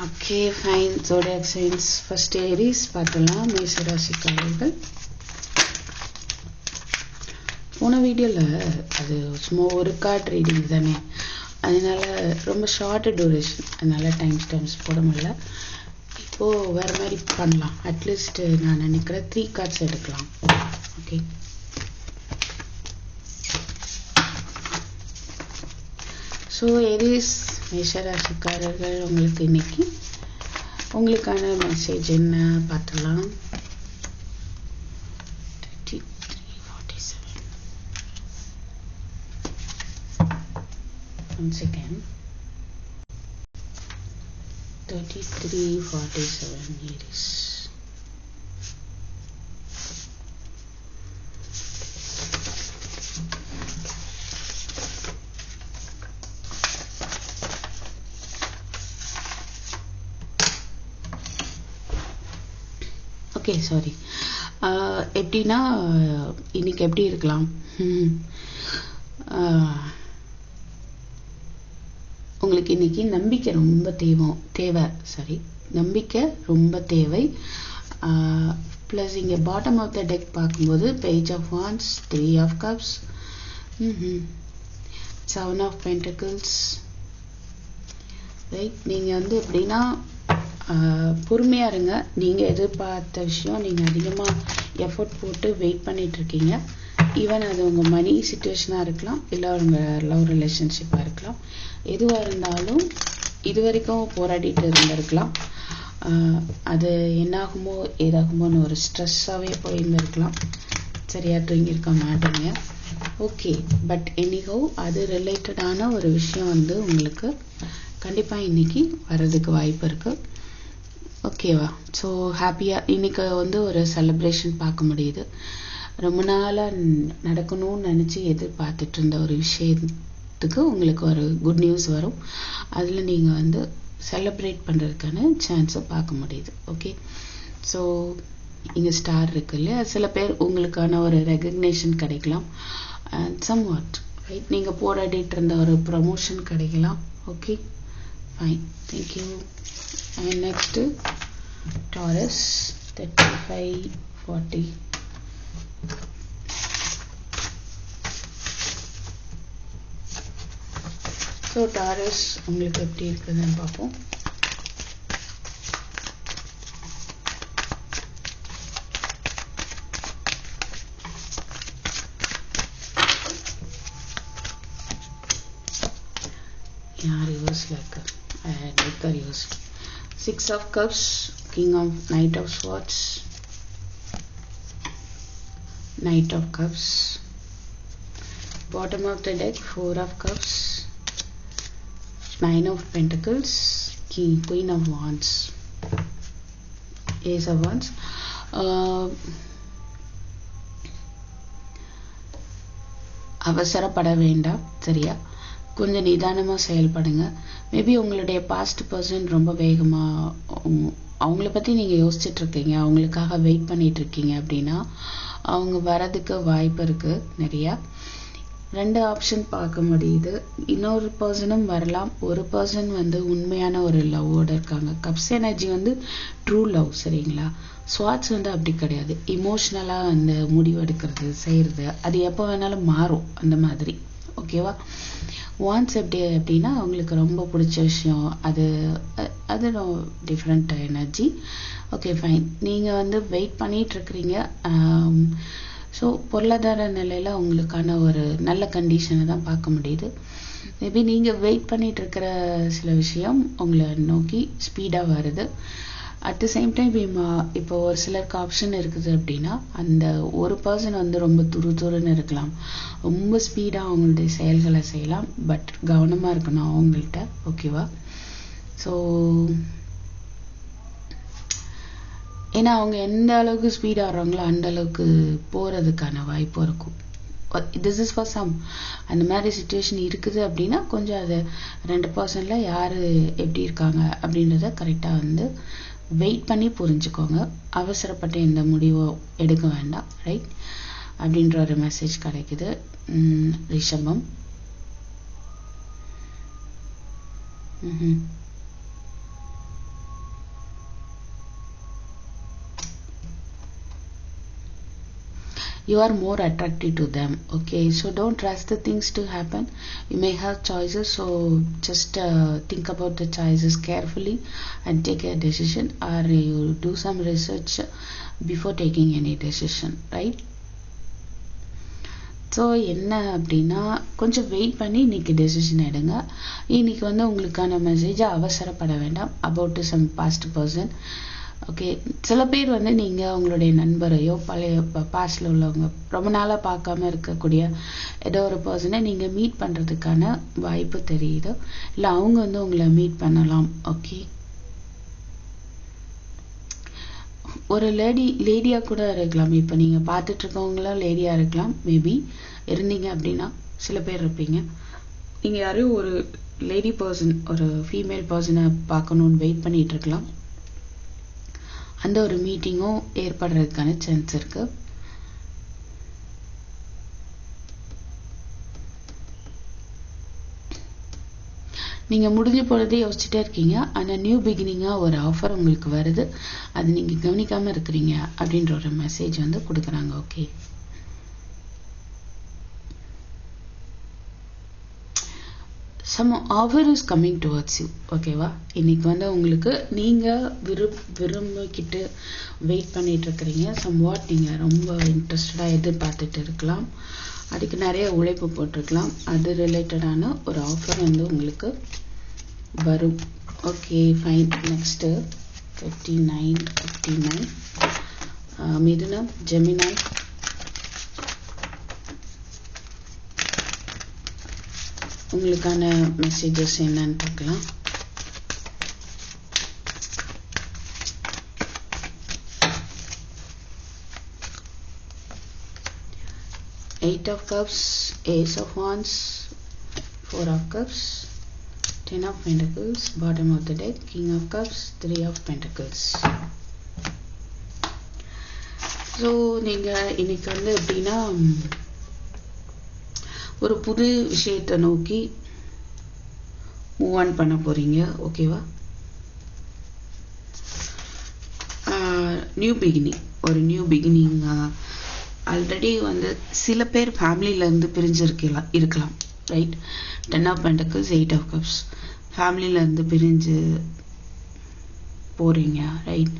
Okay, fine. Zodiac signs first Aries பார்த்தலாம். மேஷ ராசிக்காரர்கள். போன வீடியோவில் அது சும்மா ஒரு கார்டு ரீடிங் தானே, அதனால ரொம்ப ஷார்ட் டூரேஷன், அதனால டைம்ஸ் போட முடியல. இப்போது வேறு மாதிரி பண்ணலாம். அட்லீஸ்ட் நான் நினைக்கிறேன் 3 கார்ட்ஸ் எடுக்கலாம். ஓகே, ஸோ ஏரிஸ் மேஷராசிக்காரர்கள், உங்களுக்கு இன்னைக்கு உங்களுக்கான மெசேஜ் என்ன பார்த்துலாம். 3347 once again 3347 Aries. Okay, sorry. எப்படின்னா இன்னைக்கு எப்படி இருக்கலாம், உங்களுக்கு இன்னைக்கு நம்பிக்கை ரொம்ப தேவை. சரி, நம்பிக்கை ரொம்ப தேவை. ப்ளஸ் இங்கே பாட்டம் ஆஃப் த டெக் பார்க்கும்போது page of wands, 3 of cups, 7 of pentacles. Right, நீங்கள் வந்து எப்படின்னா பொறுமையா இருங்க. நீங்க எதிர்பார்த்த விஷயம், நீங்க அதிகமா எஃபோர்ட் போட்டு வெயிட் பண்ணிட்டு இருக்கீங்க. ஈவன் அது உங்க மணி சிச்சுவேஷனா இருக்கலாம், இல்ல உங்க லவ் ரிலேஷன்ஷிப்பா இருக்கலாம். எதுவா இருந்தாலும் இது வரைக்கும் போராடிட்டு இருந்திருக்கலாம். அது என்னாகுமோ ஏதாகுமோன்னு ஒரு ஸ்ட்ரெஸ்ஸாவே போயிருந்திருக்கலாம். சரியா தூங்கியிருக்க மாட்டீங்க. ஓகே, பட் எனிஹோ அது ரிலேட்டடான ஒரு விஷயம் வந்து உங்களுக்கு கண்டிப்பா இன்னைக்கு வர்றதுக்கு வாய்ப்பு இருக்கு. ஓகேவா? ஸோ ஹாப்பியா இன்னைக்கு வந்து ஒரு செலிப்ரேஷன் பார்க்க முடியுது. ரொம்ப நாளா நடக்கணும்னு நினைச்சு எதிர்பார்த்துட்டு இருந்த ஒரு விஷயத்துக்கு உங்களுக்கு ஒரு குட் நியூஸ் வரும். அதுல நீங்க வந்து செலிப்ரேட் பண்றதுக்கான சான்ஸை பார்க்க முடியுது. ஓகே, ஸோ இங்க ஸ்டார் இருக்கு இல்லையா, சில பேர் உங்களுக்கான ஒரு ரெகக்னேஷன் கிடைக்கலாம். சம் வாட் ரைட், நீங்க போராடிட்டு இருந்த ஒரு ப்ரமோஷன் கிடைக்கலாம். Okay fine, thank you. And next Taurus 3540. So Taurus உங்களுக்கு எப்படி இருக்குதுன்னு பார்ப்போம். ரிவர்ஸ்ல இருக்கு, reverse. 6 of cups, king of knight of swords, knight of cups. Bottom of the deck 4 of cups, 9 of pentacles, queen of wands, ace of wands. அவசரப்பட வேண்டாம், சரியா? கொஞ்சம் நிதானமா செயல்படுங்க. மேபி உங்களுடைய பாஸ்ட் பர்சன் ரொம்ப வேகமா அவங்கள பத்தி நீங்க யோசிச்சுட்டு இருக்கீங்க, அவங்களுக்காக வெயிட் பண்ணிட்டு இருக்கீங்க அப்படின்னா அவங்க வரதுக்கு வாய்ப்பு இருக்கு நிறைய. 2 ஆப்ஷன் பார்க்க முடியுது. இன்னொரு பர்சனும் வரலாம். ஒரு பர்சன் வந்து உண்மையான ஒரு லவ்வோட இருக்காங்க. கப்ஸ் எனர்ஜி வந்து ட்ரூ லவ், சரிங்களா? ஸ்வாட்ஸ் வந்து அப்படி கிடையாது. இமோஷனலா அந்த முடிவெடுக்கிறது செய்யறது அது எப்போ வேணாலும் மாறும், அந்த மாதிரி. ஓகேவா? வான்ஸ் எப்படி அப்படின்னா அவங்களுக்கு ரொம்ப பிடிச்ச விஷயம், அது டிஃப்ரெண்ட் எனர்ஜி. ஓகே ஃபைன், நீங்க வந்து வெயிட் பண்ணிட்டு இருக்கிறீங்க. ஸோ பொருளாதார நிலையில உங்களுக்கான ஒரு நல்ல கண்டிஷனை தான் பார்க்க முடியுது. மேபி நீங்க வெயிட் பண்ணிட்டு இருக்கிற சில விஷயம் உங்களை நோக்கி ஸ்பீடா வருது. அட் த சேம் டைம் இப்போ ஒரு சிலருக்கு ஆப்ஷன் இருக்குது அப்படின்னா அந்த ஒரு பர்சன் வந்து ரொம்ப துருதுருன்னு இருக்கலாம், ரொம்ப ஸ்பீடா அவங்களுடைய செயல்களை செய்யலாம். பட் கவனமா இருக்கணும் அவங்கள்ட்ட. ஓகேவா? ஸோ ஏன்னா அவங்க எந்த அளவுக்கு ஸ்பீடா ஆடுறாங்களோ அந்த அளவுக்கு போறதுக்கான வாய்ப்பு இருக்கும். This is for some. அந்த மாதிரி சிச்சுவேஷன் இருக்குது அப்படின்னா கொஞ்சம் அது 2% யாரு எப்படி இருக்காங்க அப்படின்றத கரெக்டா வந்து வெயிட் பண்ணி புரிஞ்சுக்கோங்க. அவசரப்பட்டு எந்த முடிவோ எடுக்க வேண்டாம், ரைட்? அப்படின்ற ஒரு மெசேஜ் கிடைக்குது. ரிஷபம். You are more attractive to them. Okay, so don't rush the things to happen. You may have choices, so just think about the choices carefully and take a decision, or you do some research before taking any decision, right? So என்ன அப்படின்னா கொஞ்சம் wait பண்ணி இன்னைக்கு decision எடுங்க. இன்னைக்கு வந்து உங்களுக்கான மெசேஜை அவசரப்பட வேண்டாம். About some past person. Okay, சில பேர் வந்து நீங்க உங்களுடைய நண்பரையோ பழைய பாஸ்ட்ல உள்ளவங்க ரொம்ப நாளா பார்க்காம இருக்கக்கூடிய ஏதோ ஒரு பர்சனை நீங்க மீட் பண்றதுக்கான வாய்ப்பு தெரியுது, இல்ல அவங்க வந்து உங்களை மீட் பண்ணலாம். ஓகே, ஒரு லேடியா கூட இருக்கலாம். இப்ப நீங்க பார்த்துட்டு இருக்கவங்களும் லேடியா இருக்கலாம். மேபி இருந்தீங்க அப்படின்னா சில பேர் இருப்பீங்க. நீங்க யாரையும் ஒரு லேடி பர்சன், ஒரு ஃபீமேல் பர்சனை பார்க்கணும்னு வெயிட் பண்ணிட்டு இருக்கலாம். அந்த ஒரு மீட்டிங்கும் ஏற்படுறதுக்கான சான்ஸ் இருக்கு. நீங்க முடிஞ்ச பொழுதே யோசிச்சுட்டே இருக்கீங்க, ஆனா நியூ பிகினிங்கா ஒரு ஆஃபர் உங்களுக்கு வருது, அது நீங்க கவனிக்காம இருக்கிறீங்க அப்படின்ற ஒரு மெசேஜ் வந்து கொடுக்குறாங்க. Okay, some offer is coming towards you. ஓகேவா? இன்னைக்கு வந்து உங்களுக்கு நீங்க விரும்பிக்கிட்டு வெயிட் பண்ணிட்டு இருக்கிறீங்க. somewhat நீங்க ரொம்ப இன்ட்ரெஸ்டடா எதிர்பார்த்துட்டு இருக்கலாம். அதுக்கு நிறைய உழைப்பு போட்டிருக்கலாம். அது ரிலேட்டடான ஒரு ஆஃபர் வந்து உங்களுக்கு வரும். Okay fine. நெக்ஸ்ட் 59 மிதுனம், ஜெமினாய். உங்களுக்கான மெசேஜஸ் என்னன்னு பார்க்கலாம். Eight of Cups, Ace of Wands, Four of Cups, Ten of Pentacles, bottom of the deck, King of Cups, Three of Pentacles. So நீங்கள் இன்னைக்கு வந்து எப்படின்னா ஒரு புது விஷயத்தை நோக்கி மூவ் ஆன் பண்ண போறீங்க. ஓகேவா? நியூ பிகினிங், ஒரு நியூ பிகினிங். ஆல்ரெடி வந்து சில பேர் ஃபேமிலியிலேருந்து பிரிஞ்சு இருக்கலாம். Right? 10 of Pentacles, 8 of Cups. ஃபேமிலியிலேருந்து பிரிஞ்சு போறீங்க. ரைட்?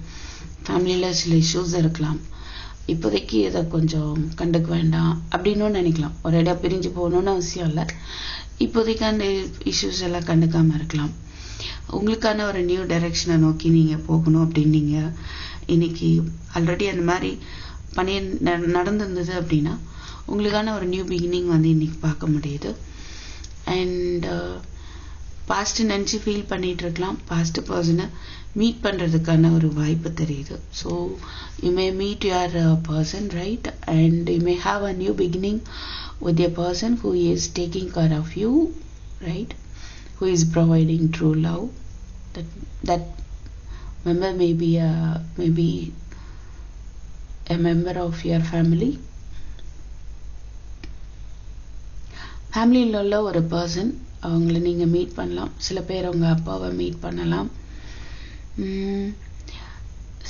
ஃபேமிலியில் சில இஷ்யூஸ் இருக்கலாம். இப்போதைக்கு இதை கொஞ்சம் கண்டுக்க வேண்டாம் அப்படின்னு நினைக்கலாம். ஒரு இடம் பிரிஞ்சு போகணும்னு அவசியம் இல்லை. இப்போதைக்கு அந்த இஷ்யூஸ் எல்லாம் கண்டுக்காம இருக்கலாம். உங்களுக்கான ஒரு நியூ டைரக்ஷனை நோக்கி நீங்க போகணும் அப்படின்னு நீங்க இன்னைக்கு ஆல்ரெடி அந்த மாதிரி பணி நடந்திருந்தது அப்படின்னா உங்களுக்கான ஒரு நியூ பிகினிங் வந்து இன்னைக்கு பார்க்க முடியுது. அண்ட் பாஸ்ட் நினச்சி ஃபீல் பண்ணிட்டு இருக்கலாம். பாஸ்ட் பர்சனை மீட் பண்றதுக்கான ஒரு வாய்ப்பு தெரியுது. So you may meet your person, right? And you may have a new beginning with a person who is taking care of you, right? Who is providing true love. That member may be a member of your family. ஃபேமிலியில் உள்ள ஒரு person, அவங்கள நீங்க meet பண்ணலாம். சில பேர் அவங்க அப்பாவை மீட் பண்ணலாம்.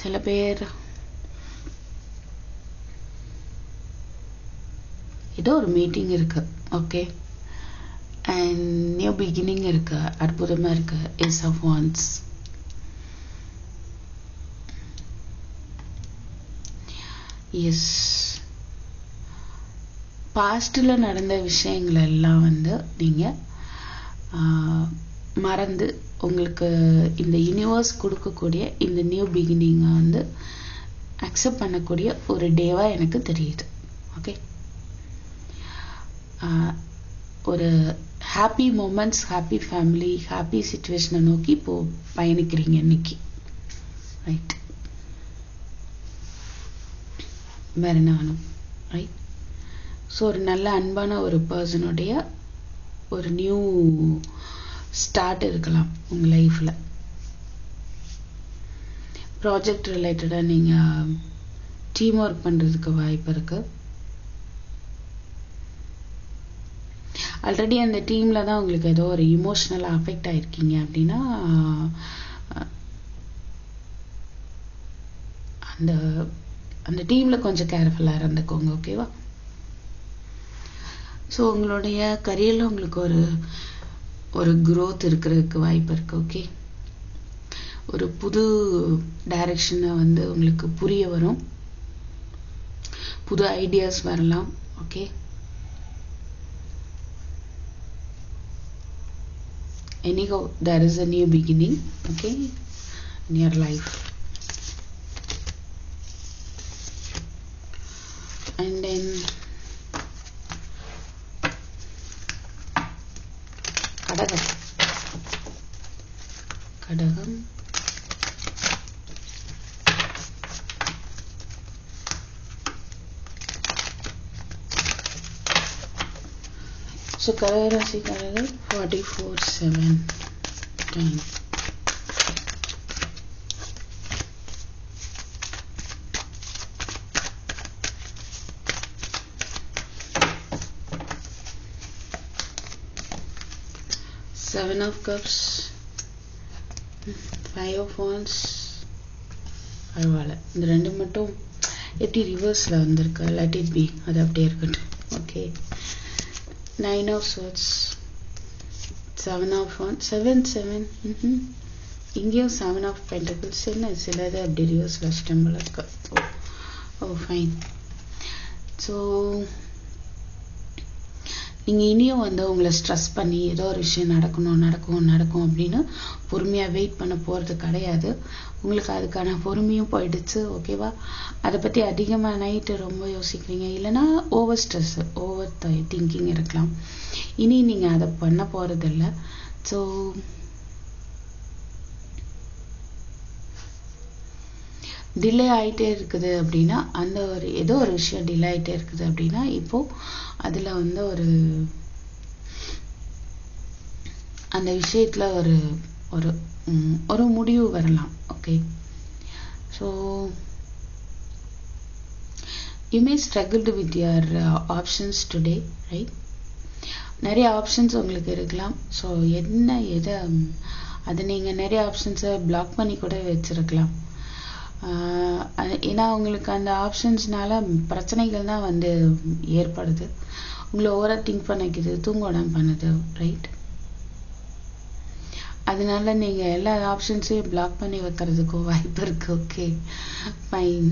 சில பேர் ஏதோ ஒரு மீட்டிங் இருக்கு. ஓகே, அண்ட் நியூ பிகினிங் இருக்கு. அற்புதமா இருக்கு. Ace of Wands. எஸ், பாஸ்ட்ல நடந்த விஷயங்கள் எல்லாம் வந்து நீங்க மறந்து உங்களுக்கு இந்த யூனிவர்ஸ் கொடுக்கக்கூடிய இந்த நியூ பிகினிங் வந்து அக்செப்ட் பண்ணக்கூடிய ஒரு டேவா எனக்கு தெரியுது. ஓகே, ஒரு happy moments, happy family, happy சிச்சுவேஷனை நோக்கி இப்போ பயணிக்கிறீங்க இன்னைக்கு. ரைட்? வேற என்ன வேணும்? ரைட்? ஸோ ஒரு நல்ல அன்பான ஒரு பர்சனுடைய ஒரு நியூ ஸ்டார்ட் இருக்கலாம் உங்க லைஃப்ல. ப்ராஜெக்ட் ரிலேட்டடா நீங்க டீம் ஒர்க் பண்றதுக்கு வாய்ப்பு இருக்கு. ஆல்ரெடி அந்த டீம்ல தான் உங்களுக்கு ஏதோ ஒரு இமோஷனலா அஃபெக்ட் ஆயிருக்கீங்க அப்படின்னா அந்த டீம்ல கொஞ்சம் கேர்ஃபுல்லா இருந்துக்கோங்க. ஓகேவா? ஸோ உங்களுடைய கரியர்ல உங்களுக்கு ஒரு growth இருக்கிறதுக்கு வாய்ப்பு இருக்கு. ஓகே, ஒரு புது டைரக்ஷனை வந்து உங்களுக்கு புரிய வரும். புது ஐடியாஸ் வரலாம். Okay, anyhow there is a new beginning, okay, in your life. And then கடகம். So கடகராசிக்காரர்கள் 44/7 time. Seven of Cups, Five of Wands. பரவாயில்ல, இந்த ரெண்டு மட்டும் எப்படி ரிவர்ஸ்ல வந்திருக்கு. let it be, அது அப்படியே இருக்கட்டும். Okay, Nine of Swords, 7 of Wands, 7 இங்கேயும் 7 of Pentacles. என்ன சிலது அப்படி ரிவர்ஸ்ல ஸ்டெம்பிள் இருக்கு. ஓ ஃபைன். ஸோ நீங்கள் இனியும் வந்து உங்களை ஸ்ட்ரெஸ் பண்ணி ஏதோ ஒரு விஷயம் நடக்கும் அப்படின்னு பொறுமையாக வெயிட் பண்ண போகிறது கிடையாது. உங்களுக்கு அதுக்கான பொறுமையும் போயிடுச்சு. ஓகேவா? அதை பற்றி அதிகமாக நைட்டு ரொம்ப யோசிக்கிறீங்க, இல்லைன்னா ஓவர் ஸ்ட்ரெஸ், ஓவர் திங்கிங் இருக்கலாம். இனி நீங்கள் அதை பண்ண போகிறதில்ல. ஸோ டிலே ஆகிட்டே இருக்குது அப்படின்னா, அந்த ஒரு ஏதோ ஒரு விஷயம் டிலே ஆகிட்டே இருக்குது அப்படின்னா, இப்போது அதில் வந்து அந்த விஷயத்தில் ஒரு முடிவு வரலாம். Okay, so you May struggled with your options today, right? நிறைய ஆப்ஷன்ஸ் உங்களுக்கு இருக்கலாம். ஸோ எதை அது நீங்கள் நிறைய ஆப்ஷன்ஸை பிளாக் பண்ணி கூட வச்சுருக்கலாம். ஏன்னா உங்களுக்கு அந்த ஆப்ஷன்ஸ்னால பிரச்சனைகள் தான் வந்து ஏற்படுது. உங்களை ஓவராக திங்க் பண்ண வைக்குது, தூங்க விடாம பண்ணுது, ரைட்? அதனால நீங்கள் எல்லா ஆப்ஷன்ஸையும் பிளாக் பண்ணி வைக்கிறதுக்கும் வாய்ப்பு இருக்கு. Okay fine.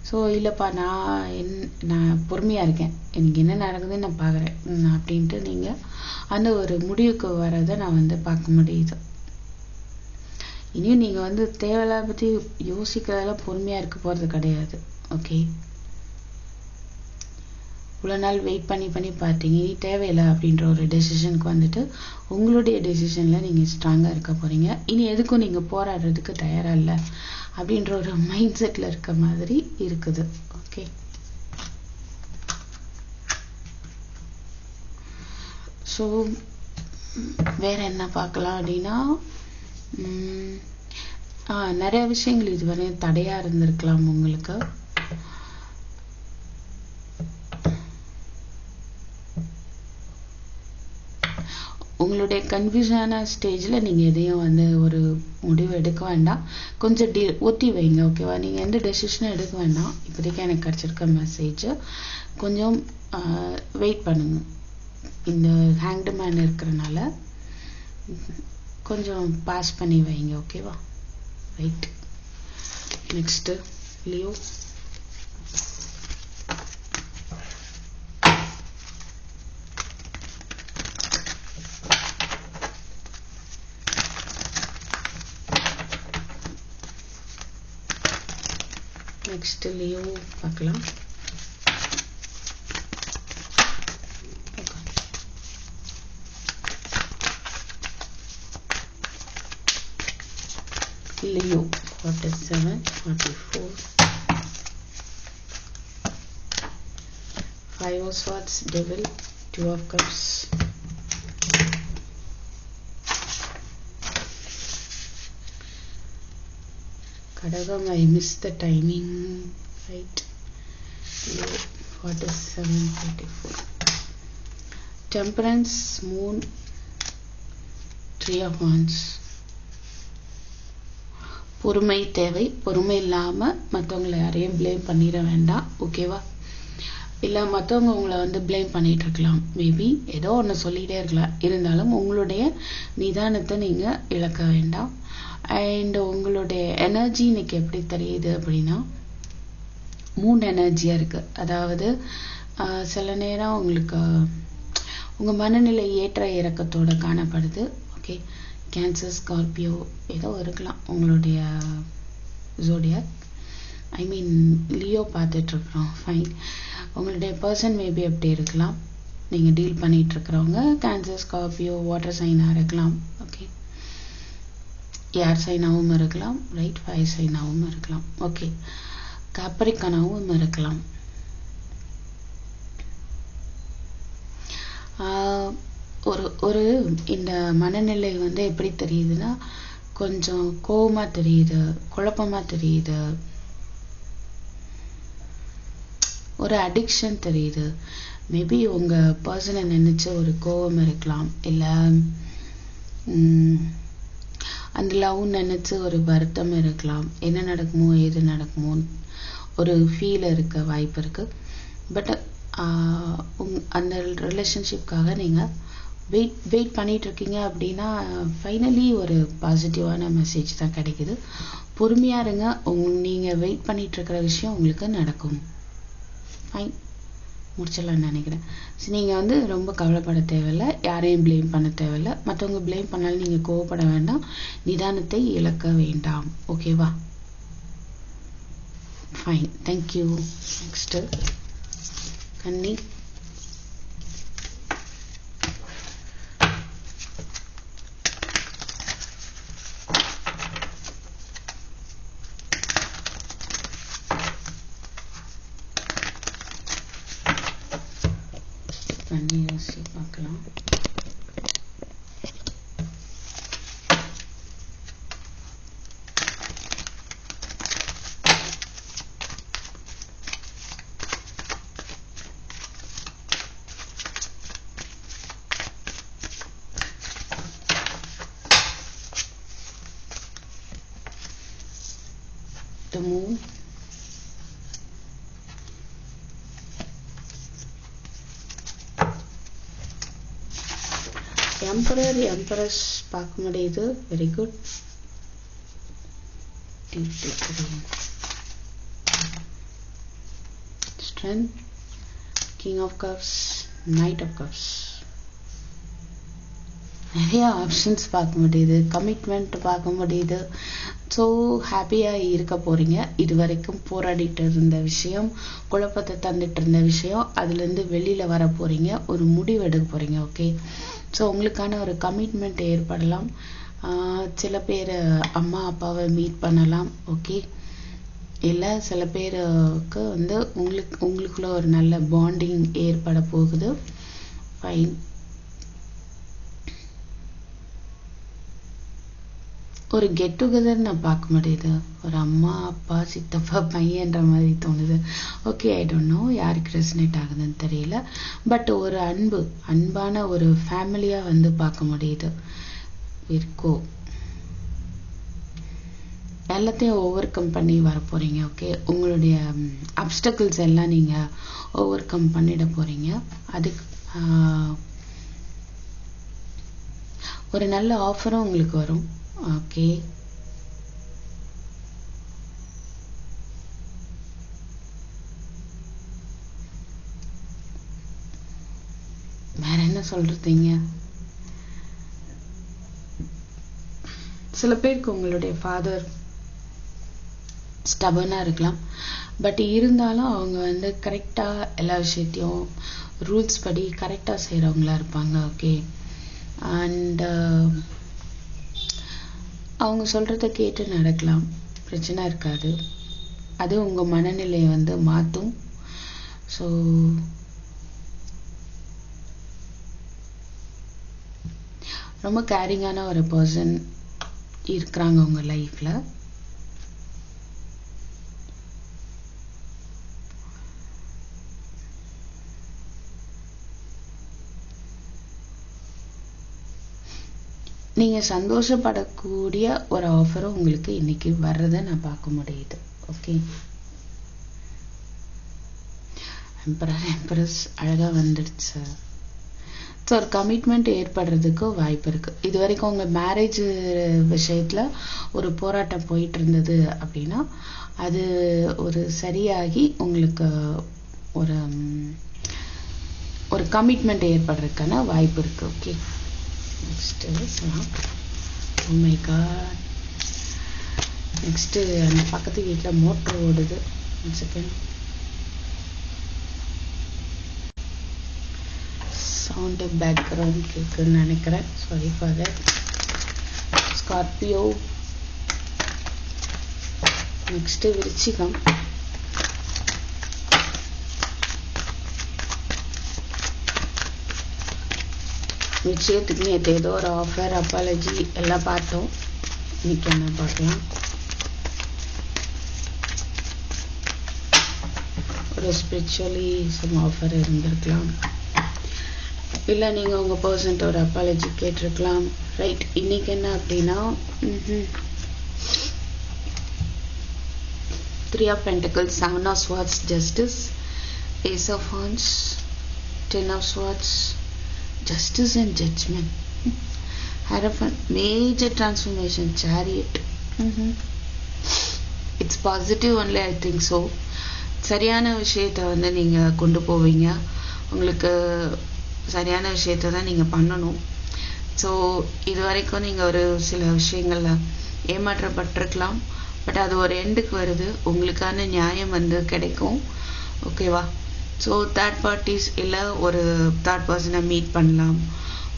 ஸோ இல்லைப்பா, நான் பொறுமையாக இருக்கேன், எனக்கு என்ன நடக்குதுன்னு நான் பார்க்குறேன் அப்படின்ட்டு நீங்கள் அந்த ஒரு முடிவுக்கு வரதை நான் வந்து பார்க்க முடியுது. இனியும் நீங்கள் வந்து தேவையில்லாத பற்றி யோசிக்கிறதெல்லாம் பொறுமையாக இருக்க போகிறது கிடையாது. ஓகே, இவ்வளோ நாள் வெயிட் பண்ணி பார்த்தீங்க, இனி தேவையில்லை அப்படின்ற ஒரு டெசிஷனுக்கு வந்துட்டு உங்களுடைய டெசிஷனில் நீங்கள் ஸ்ட்ராங்காக இருக்க போகிறீங்க. இனி எதுக்கும் நீங்கள் போராடுறதுக்கு தயாராக இல்லை அப்படின்ற ஒரு மைண்ட் செட்டில் இருக்க மாதிரி இருக்குது. ஓகே, ஸோ வேறு என்ன பார்க்கலாம் அப்படின்னா, நிறைய விஷயங்கள் இதுவரை தடையா இருந்திருக்கலாம் உங்களுக்கு. உங்களுடைய கன்ஃபியூஷனான ஸ்டேஜில் நீங்கள் எதையும் வந்து ஒரு முடிவு எடுக்க வேண்டாம், கொஞ்சம் ஒத்தி வைங்க. ஓகேவா? நீங்கள் எந்த டெசிஷனும் எடுக்க வேண்டாம். இப்போதைக்கு எனக்கு கிடச்சிருக்க மெசேஜ், கொஞ்சம் வெயிட் பண்ணுங்க. இந்த ஹேங்க்டு மேன் இருக்கிறனால கொஞ்சம் பாஸ் பண்ணி வைங்க. ஓகேவா? Right. Next Leo. Next Leo பார்க்கலாம். Leo 47, 44, 5 of Swords, Devil, 2 of Cups, Kadagam. I missed the timing, right? Leo 47, 44, Temperance, Moon, 3 of Wands. பொறுமை தேவை. பொறுமை இல்லாமல் மற்றவங்களை யாரையும் ப்ளேம் பண்ணிட வேண்டாம். ஓகேவா? இல்லை மற்றவங்க உங்களை வந்து ப்ளேம் பண்ணிட்டு இருக்கலாம், மேபி ஏதோ ஒன்று சொல்லிகிட்டே இருக்கலாம். இருந்தாலும் உங்களுடைய நிதானத்தை நீங்கள் இழக்க வேண்டாம். அண்ட் உங்களுடைய எனர்ஜி இன்னைக்கு எப்படி தெரியுது அப்படின்னா, 3 எனர்ஜியாக இருக்குது. அதாவது சில நேரம் உங்களுக்கு உங்கள் மனநிலை ஏற்ற இறக்கத்தோடு காணப்படுது. ஓகே, கேன்சர், ஸ்கார்பியோ ஏதோ இருக்கலாம் உங்களுடைய ஜோடியாக். ஐ மீன் லியோ பார்த்துட்ருக்குறோம். ஃபைன். உங்களுடைய பர்சன் மேபி எப்படி இருக்கலாம், நீங்கள் டீல் பண்ணிகிட்ருக்கிறவங்க கேன்சர், ஸ்கார்பியோ, வாட்டர் சைனாக இருக்கலாம். ஓகே, ஏர் சைனாகவும் இருக்கலாம், ரைட்? ஃபயர் சைனாகவும் இருக்கலாம். ஓகே, கேப்ரிகானாவும் இருக்கலாம். ஒரு இந்த மனநிலை வந்து எப்படி தெரியுதுன்னா, கொஞ்சம் கோவமா தெரியுது, குழப்பமா தெரியுது, ஒரு அடிக்ஷன் தெரியுது. மேபி உங்க பர்சனை நினைச்சு ஒரு கோவம் இருக்கலாம், இல்ல அந்த லவ் நினைச்சு ஒரு வருத்தம் இருக்கலாம். என்ன நடக்குமோ ஏது நடக்குமோ ஒரு ஃபீல் இருக்க வாய்ப்பு இருக்கு. பட் அந்த ரிலேஷன்ஷிப்காக நீங்க வெயிட் பண்ணிட்டு இருக்கீங்க அப்படின்னா ஃபைனலி ஒரு பாசிட்டிவான மெசேஜ் தான் கிடைக்குது. பொறுமையா இருங்க. நீங்க வெயிட் பண்ணிட்டு இருக்கிற விஷயம் உங்களுக்கு நடக்கும். ஃபைன், முடிச்சிடலாம்னு நினைக்கிறேன். நீங்க வந்து ரொம்ப கவலைப்பட தேவையில்லை, யாரையும் ப்ளேம் பண்ண தேவையில்லை. மற்றவங்க ப்ளேம் பண்ணாலும் நீங்க கோவப்பட வேண்டாம், நிதானத்தை இழக்க வேண்டாம். ஓகேவா? Fine, thank you. நெக்ஸ்ட் கன்னி. கன்னி ராசி பார்க்கலாம். The moon, எம்பரர் எம்பரஸ் பார்க்க முடியுது. Very good. Strength, king of cups, knight of cups. நிறைய ஆப்ஷன்ஸ் பார்க்க முடியுது, கமிட்மெண்ட் பார்க்க முடியுது. ஸோ ஹாப்பியாக இருக்க போறீங்க. இது வரைக்கும் போராடிட்டு இருந்த விஷயம், குழப்பத்தை தந்துட்டு இருந்த விஷயம், அதுலேருந்து வெளியில் வர போறீங்க, ஒரு முடிவு எடுக்க போறீங்க. ஓகே, ஸோ உங்களுக்கான ஒரு கமிட்மெண்ட் ஏற்படலாம். சில பேர் அம்மா அப்பாவை மீட் பண்ணலாம். ஓகே, இல்லை சில பேருக்கு வந்து உங்களுக்குள்ள ஒரு நல்ல பாண்டிங் ஏற்பட போகுது. ஃபைன். ஒரு கெட் டுகெதர் நான் பார்க்க முடியுது. ஒரு அம்மா அப்பா சித்தப்பா பையன்ற மாதிரி தோணுது. ஓகே, ஐ டோன்ட் நோ யாருக்கு ரெசனேட் ஆகுதுன்னு தெரியல. பட் ஒரு அன்பான ஒரு ஃபேமிலியா வந்து பார்க்க முடியுது. இருக்கோ எல்லாத்தையும் ஓவர் கம் பண்ணி வர போறீங்க. ஓகே, உங்களுடைய அப்டக்கிள்ஸ் எல்லாம் நீங்க ஓவர் கம் பண்ணிட போறீங்க. அதுக்கு ஒரு நல்ல ஆஃபரும் உங்களுக்கு வரும். ஓகே, வேற என்ன சொல்றீங்க? சில பேருக்கு உங்களுடைய ஃபாதர் ஸ்டபர்னா இருக்கலாம். பட் இருந்தாலும் அவங்க வந்து கரெக்டா எல்லா விஷயத்தையும் ரூல்ஸ் படி கரெக்டா செய்யறவங்களா இருப்பாங்க. ஓகே, அண்ட் அவங்க சொல்றத கேட்டு நடக்கலாம், பிரச்சனை இருக்காது. அது உங்க மனநிலையை வந்து மாத்தும். ஸோ ரொம்ப கேரிங்கான ஒரு பர்சன் இருக்கிறாங்க உங்க லைஃப்ல. நீங்க சந்தோஷப்படக்கூடிய ஒரு ஆஃபரும் உங்களுக்கு இன்னைக்கு வர்றதை நான் பார்க்க முடியுது. ஓகே, எம்பரர் எம்பரஸ் அழகா வந்துடுச்சு. ஸோ ஒரு கமிட்மெண்ட் ஏற்படுறதுக்கு வாய்ப்பு இருக்கு. இது வரைக்கும் உங்க மேரேஜ் விஷயத்துல ஒரு போராட்டம் போயிட்டு இருந்தது அப்படின்னா அது ஒரு சரியாகி உங்களுக்கு ஒரு ஒரு கமிட்மெண்ட் ஏற்படுறதுக்கான வாய்ப்பு இருக்கு. Okay, next oh my god. Next அந்த பக்கத்து வீட்டில் மோட்டர் ஓடுது. ஒன் செகண்ட், சவுண்டு பேக்ரவுண்ட் கேட்குன்னு நினைக்கிறேன். Sorry for that. Scorpio. Next விருச்சிகம். நிச்சயத்துக்கு நேற்று ஏதோ ஒரு ஆஃபர், அப்பாலஜி எல்லாம் பார்த்தோம். இன்னைக்கு என்ன பார்க்கலாம்? ஒரு ஸ்பிரிச்சுவலி சம் ஆஃபர் இருந்திருக்கலாம், இல்லை நீங்கள் உங்கள் பர்சன்ட் ஒரு அப்பாலஜி கேட்டிருக்கலாம். ரைட், இன்னைக்கு என்ன அப்படின்னா 3 of Pentacles, 7 of Swords, Justice, Ace of Wands, 10 of Swords, justice and judgment. Hierophant, major transformation. Chariot. It's positive only, I think so. சரியான விஷயத்தை வந்து நீங்க கொண்டு போவீங்க, உங்களுக்கு சரியான விஷயத்தை தான் நீங்க பண்ணணும். ஸோ இது வரைக்கும் நீங்க ஒரு சில விஷயங்கள்ல ஏமாற்றப்பட்டிருக்கலாம், பட் அது ஒரு எண்டுக்கு வருது, உங்களுக்கான நியாயம் வந்து கிடைக்கும். ஓகேவா? ஸோ தேர்ட் பார்ட்டிஸ் இல்லை ஒரு தேர்ட் பர்சனை மீட் பண்ணலாம்,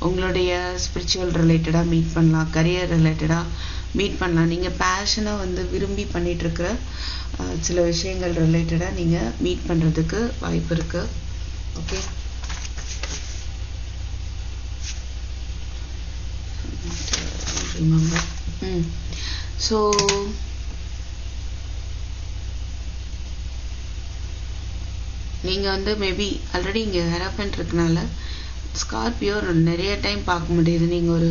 உங்களுடைய ஸ்பிரிச்சுவல் ரிலேட்டடாக மீட் பண்ணலாம், கரியர் ரிலேட்டடாக மீட் பண்ணலாம். நீங்கள் பேஷனாக வந்து விரும்பி பண்ணிட்டு இருக்கிற சில விஷயங்கள் ரிலேட்டடாக நீங்கள் மீட் பண்ணுறதுக்கு வாய்ப்பு இருக்கு. Okay, remember. ஸோ நீங்கள் வந்து மேபி ஆல்ரெடி இங்கே ஹெராஃபண்ட் இருக்கனால ஸ்கார்பியோ நிறைய டைம் பார்க்க முடியுது. நீங்கள் ஒரு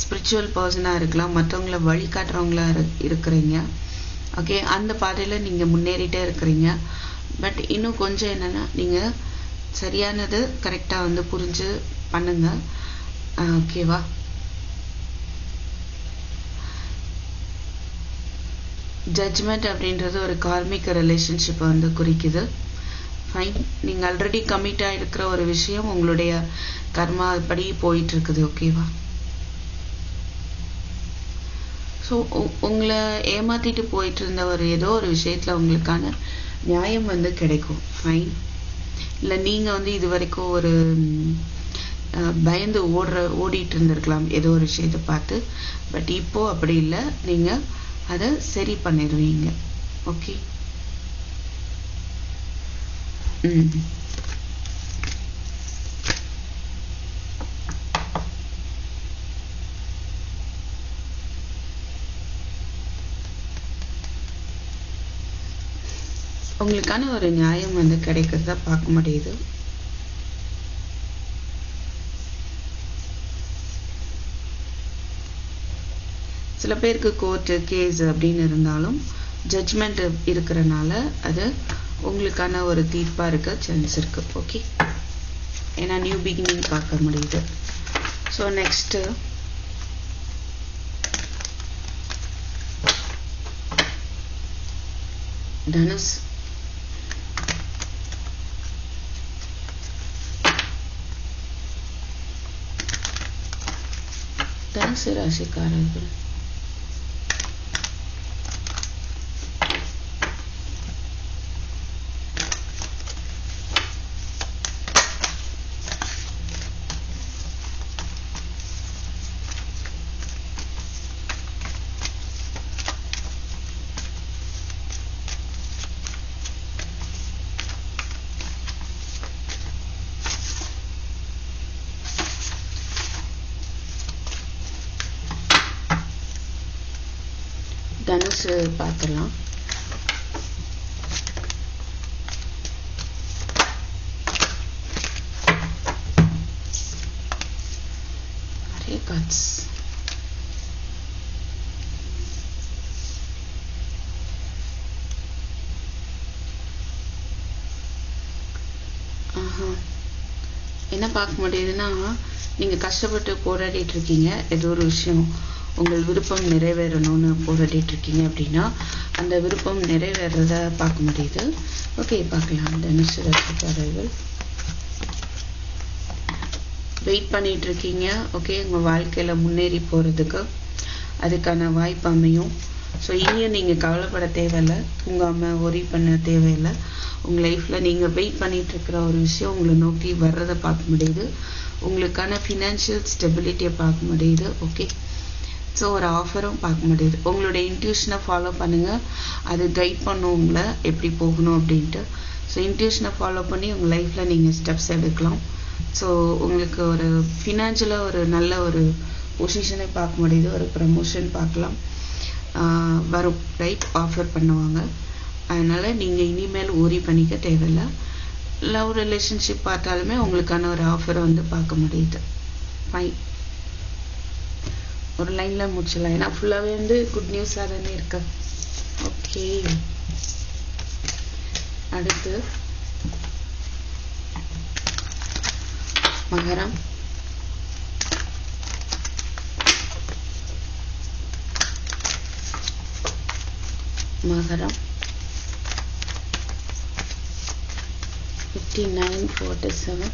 ஸ்பிரிச்சுவல் பர்சனாக இருக்கலாம், மற்றவங்கள வழிகாட்டுறவங்களா இருக்கிறீங்க. ஓகே, அந்த பாதையில் நீங்கள் முன்னேறிட்டே இருக்கிறீங்க. பட் இன்னும் கொஞ்சம் என்னென்னா, நீங்கள் சரியானது கரெக்டாக வந்து புரிஞ்சு பண்ணுங்க. ஓகேவா? ஜட்ஜ்மெண்ட் அப்படின்றது ஒரு கார்மிக் ரிலேஷன்ஷிப்பை வந்து குறிக்குது. ஃபைன், நீங்கள் ஆல்ரெடி கமிட் ஆகிருக்கிற ஒரு விஷயம் உங்களுடைய கர்மா படி போயிட்டு இருக்குது. ஓகேவா? ஸோ உங்களை ஏமாத்திட்டு போயிட்டு இருந்த ஏதோ ஒரு விஷயத்தில் உங்களுக்கான நியாயம் வந்து கிடைக்கும். ஃபைன். இல்லை நீங்கள் வந்து இது வரைக்கும் ஒரு பயந்து ஓடிட்டு இருந்திருக்கலாம் ஏதோ ஒரு விஷயத்தை பார்த்து, பட் இப்போ அப்படி இல்லை, நீங்கள் அதை சரி பண்ணிடுவீங்க. ஓகே. உங்களுக்கான ஒரு நியாயம் வந்து கிடைக்கிறத பார்க்க முடியுது. சில பேருக்கு கோர்ட்டு கேஸ் அப்படின்னு இருந்தாலும் ஜட்ஜ்மெண்ட் இருக்கிறனால அது உங்களுக்கான ஒரு தீர்ப்பாக இருக்க சான்ஸ் இருக்கு. ஓகே, ஏன்னா நியூ பிகினிங் பார்க்க முடியுது. So next Dhanush. தனுசு ராசிக்காரர்கள் தனுசு பார்த்துடலாம். நிறைய கார்ட்ஸ். என்ன பார்க்க முடியுதுன்னா, நீங்க கஷ்டப்பட்டு போராடிட்டு இருக்கீங்க, ஏதோ ஒரு விஷயம் உங்கள் விருப்பம் நிறைவேறணும்னு போராடிட்டு இருக்கீங்க அப்படின்னா அந்த விருப்பம் நிறைவேறத பார்க்க முடியுது. ஓகே, பார்க்கலாம். தனுசு ராசிக்காரர்கள் வெயிட் பண்ணிட்டு இருக்கீங்க. ஓகே, உங்க வாழ்க்கையில முன்னேறி போறதுக்கு அதுக்கான வாய்ப்பு அமையும். ஸோ இனியும் நீங்கள் கவலைப்பட தேவையில்லை, தூங்காமல் ஒரி பண்ண தேவையில்லை. உங்கள் லைஃப்பில் நீங்கள் வெயிட் பண்ணிட்டு இருக்கிற ஒரு விஷயம் உங்களை நோக்கி வர்றதை பார்க்க முடியுது. உங்களுக்கான ஃபினான்ஷியல் ஸ்டெபிலிட்டியை பார்க்க முடியுது. ஓகே, ஸோ ஒரு ஆஃபரும் பார்க்க முடியுது. உங்களுடைய இன்ட்யூஷனை ஃபாலோ பண்ணுங்கள், அது கைட் பண்ணும் உங்களை எப்படி போகணும் அப்படின்ட்டு. ஸோ இன்ட்யூஷனை ஃபாலோ பண்ணி உங்கள் லைஃப்பில் நீங்கள் ஸ்டெப்ஸ் எடுக்கலாம். ஸோ உங்களுக்கு ஒரு ஃபினான்ஷியலாக ஒரு நல்ல ஒரு பொசிஷனை பார்க்க முடியுது. ஒரு ப்ரமோஷன் பார்க்கலாம், வரும், ரைட், ஆஃபர் பண்ணுவாங்க. அதனால் நீங்கள் இனிமேல் ஊறி பண்ணிக்க தேவையில்லை. லவ் ரிலேஷன்ஷிப் பார்த்தாலுமே உங்களுக்கான ஒரு ஆஃபரை வந்து பார்க்க முடியுது. ஃபைன், ஒரு லைனில் முடிச்சிடலாம், ஏன்னா ஃபுல்லாகவே வந்து குட் நியூஸாக தானே இருக்கு. ஓகே, அடுத்து மகரம். மகரம் 5947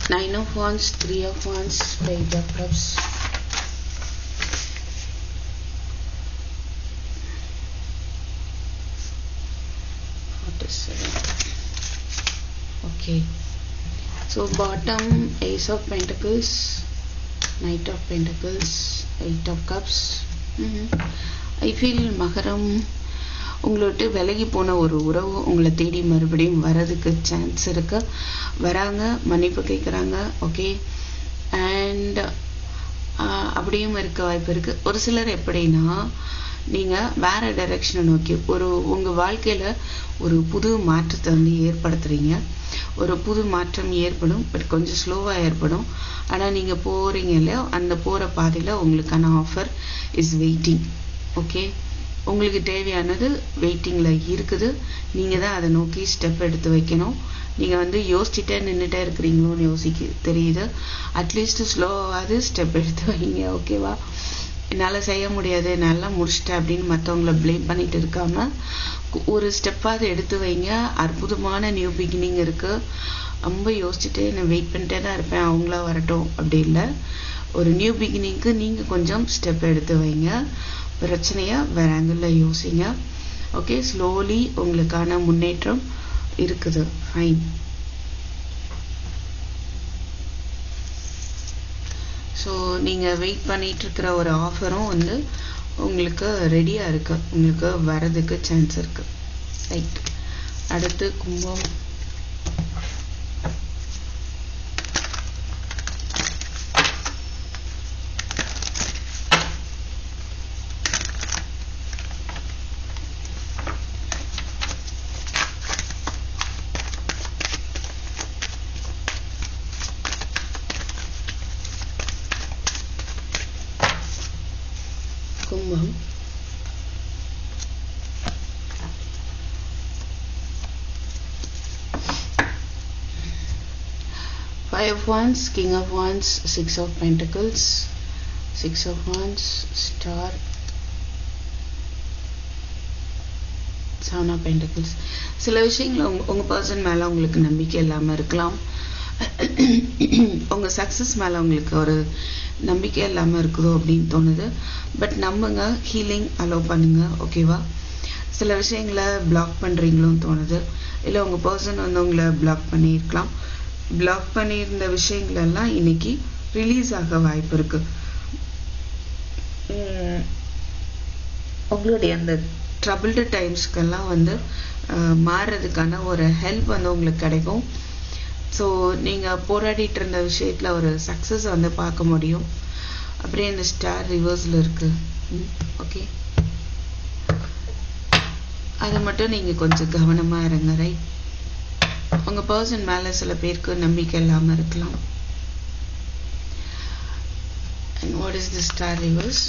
9 of wands 3 of wands 8 of cups okay. So bottom ace of pentacles, knight of pentacles, 8 of cups. I feel மகரம் உங்களோட விலகி போன ஒரு உறவு உங்களை தேடி மறுபடியும் வரதுக்கு சான்ஸ் இருக்கு. வராங்க, மன்னிப்பு கேட்குறாங்க. ஓகே, அண்ட் அப்படியும் இருக்க வாய்ப்பு இருக்கு. ஒரு சிலர் எப்படின்னா நீங்க வேற டைரக்ஷனை நோக்கி உங்க வாழ்க்கையில ஒரு புது மாற்றத்தை வந்து ஏற்படுத்துறீங்க. ஒரு புது மாற்றம் ஏற்படும், பட் கொஞ்சம் ஸ்லோவா ஏற்படும். ஆனா நீங்க போறீங்க இல்லையா, அந்த போற பாதையில உங்களுக்கான ஆஃபர் இஸ் வெயிட்டிங். ஓகே, உங்களுக்கு தேவையானது வெயிட்டிங்ல இருக்குது. நீங்க தான் அதை நோக்கி ஸ்டெப் எடுத்து வைக்கணும். நீங்க வந்து யோசிச்சுட்டே நின்றுட்டே இருக்கிறீங்களோன்னு யோசிக்க தெரியுது. அட்லீஸ்ட் ஸ்லோவாவது ஸ்டெப் எடுத்து வைங்க. ஓகேவா, என்னால் செய்ய முடியாது, நல்லா முடிச்சிட்டேன் அப்படின்னு மற்றவங்கள ப்ளேம் பண்ணிட்டு இருக்காம ஒரு ஸ்டெப்பாவது எடுத்து வைங்க. அற்புதமான நியூ பிகினிங் இருக்கு. ரொம்ப யோசிச்சுட்டு நான் வெயிட் பண்ணிட்டே தான் இருப்பேன், அவங்களா வரட்டும் அப்படி இல்லை. ஒரு நியூ பிகினிங்க்கு நீங்க கொஞ்சம் ஸ்டெப் எடுத்து வைங்க. பிரச்சனையா வேற ஆங்கிள் யோசிங்க. ஓகே, ஸ்லோலி உங்களுக்கான முன்னேற்றம் இருக்குது. ஃபைன். ஸோ நீங்கள் வெயிட் பண்ணிட்டு இருக்கிற ஒரு ஆஃபரும் வந்து உங்களுக்கு ரெடியாக இருக்கு, உங்களுக்கு வரதுக்கு சான்ஸ் இருக்கு. ரைட், அடுத்து கும்பம். கும்பம் Five of Wands, King of Wands, Six of Pentacles, Six of Wands, Star, Seven of Pentacles. சில விஷயங்கள் உங்க பர்சன் மேல உங்களுக்கு நம்பிக்கை இல்லாம இருக்கலாம். உங்க சக்சஸ் மேல உங்களுக்கு ஒரு நம்பிக்கை இல்லாம இருக்குதோ அப்படின்னு தோணுது. பட் நம்புங்க, ஹீலிங் அலோவ் பண்ணுங்க. ஓகேவா, சில விஷயங்களை பிளாக் பண்றீங்களோன்னு தோணுது. இல்லை உங்க பர்சன் வந்து உங்களை பிளாக் பண்ணியிருக்கலாம். பிளாக் பண்ணியிருந்த விஷயங்கள் எல்லாம் இன்னைக்கு ரிலீஸ் ஆக வாய்ப்பு இருக்கு. உங்களுடைய அந்த ட்ரபிள்டு டைம்ஸ்க்கெல்லாம் வந்து மாறுறதுக்கான ஒரு ஹெல்ப் வந்து உங்களுக்கு கிடைக்கும். ஸோ நீங்கள் போராடிட்டு இருந்த விஷயத்தில் ஒரு சக்ஸஸ் வந்து பார்க்க முடியும். அப்படியே இந்த ஸ்டார் ரிவர்ஸில் இருக்கு. ஓகே, அதை மட்டும் நீங்கள் கொஞ்சம் கவனமாக இருங்க. ரைட், உங்கள் பர்சன் மேலே சில பேருக்கு நம்பிக்கை இல்லாமல் இருக்கலாம். And what is the star reverse?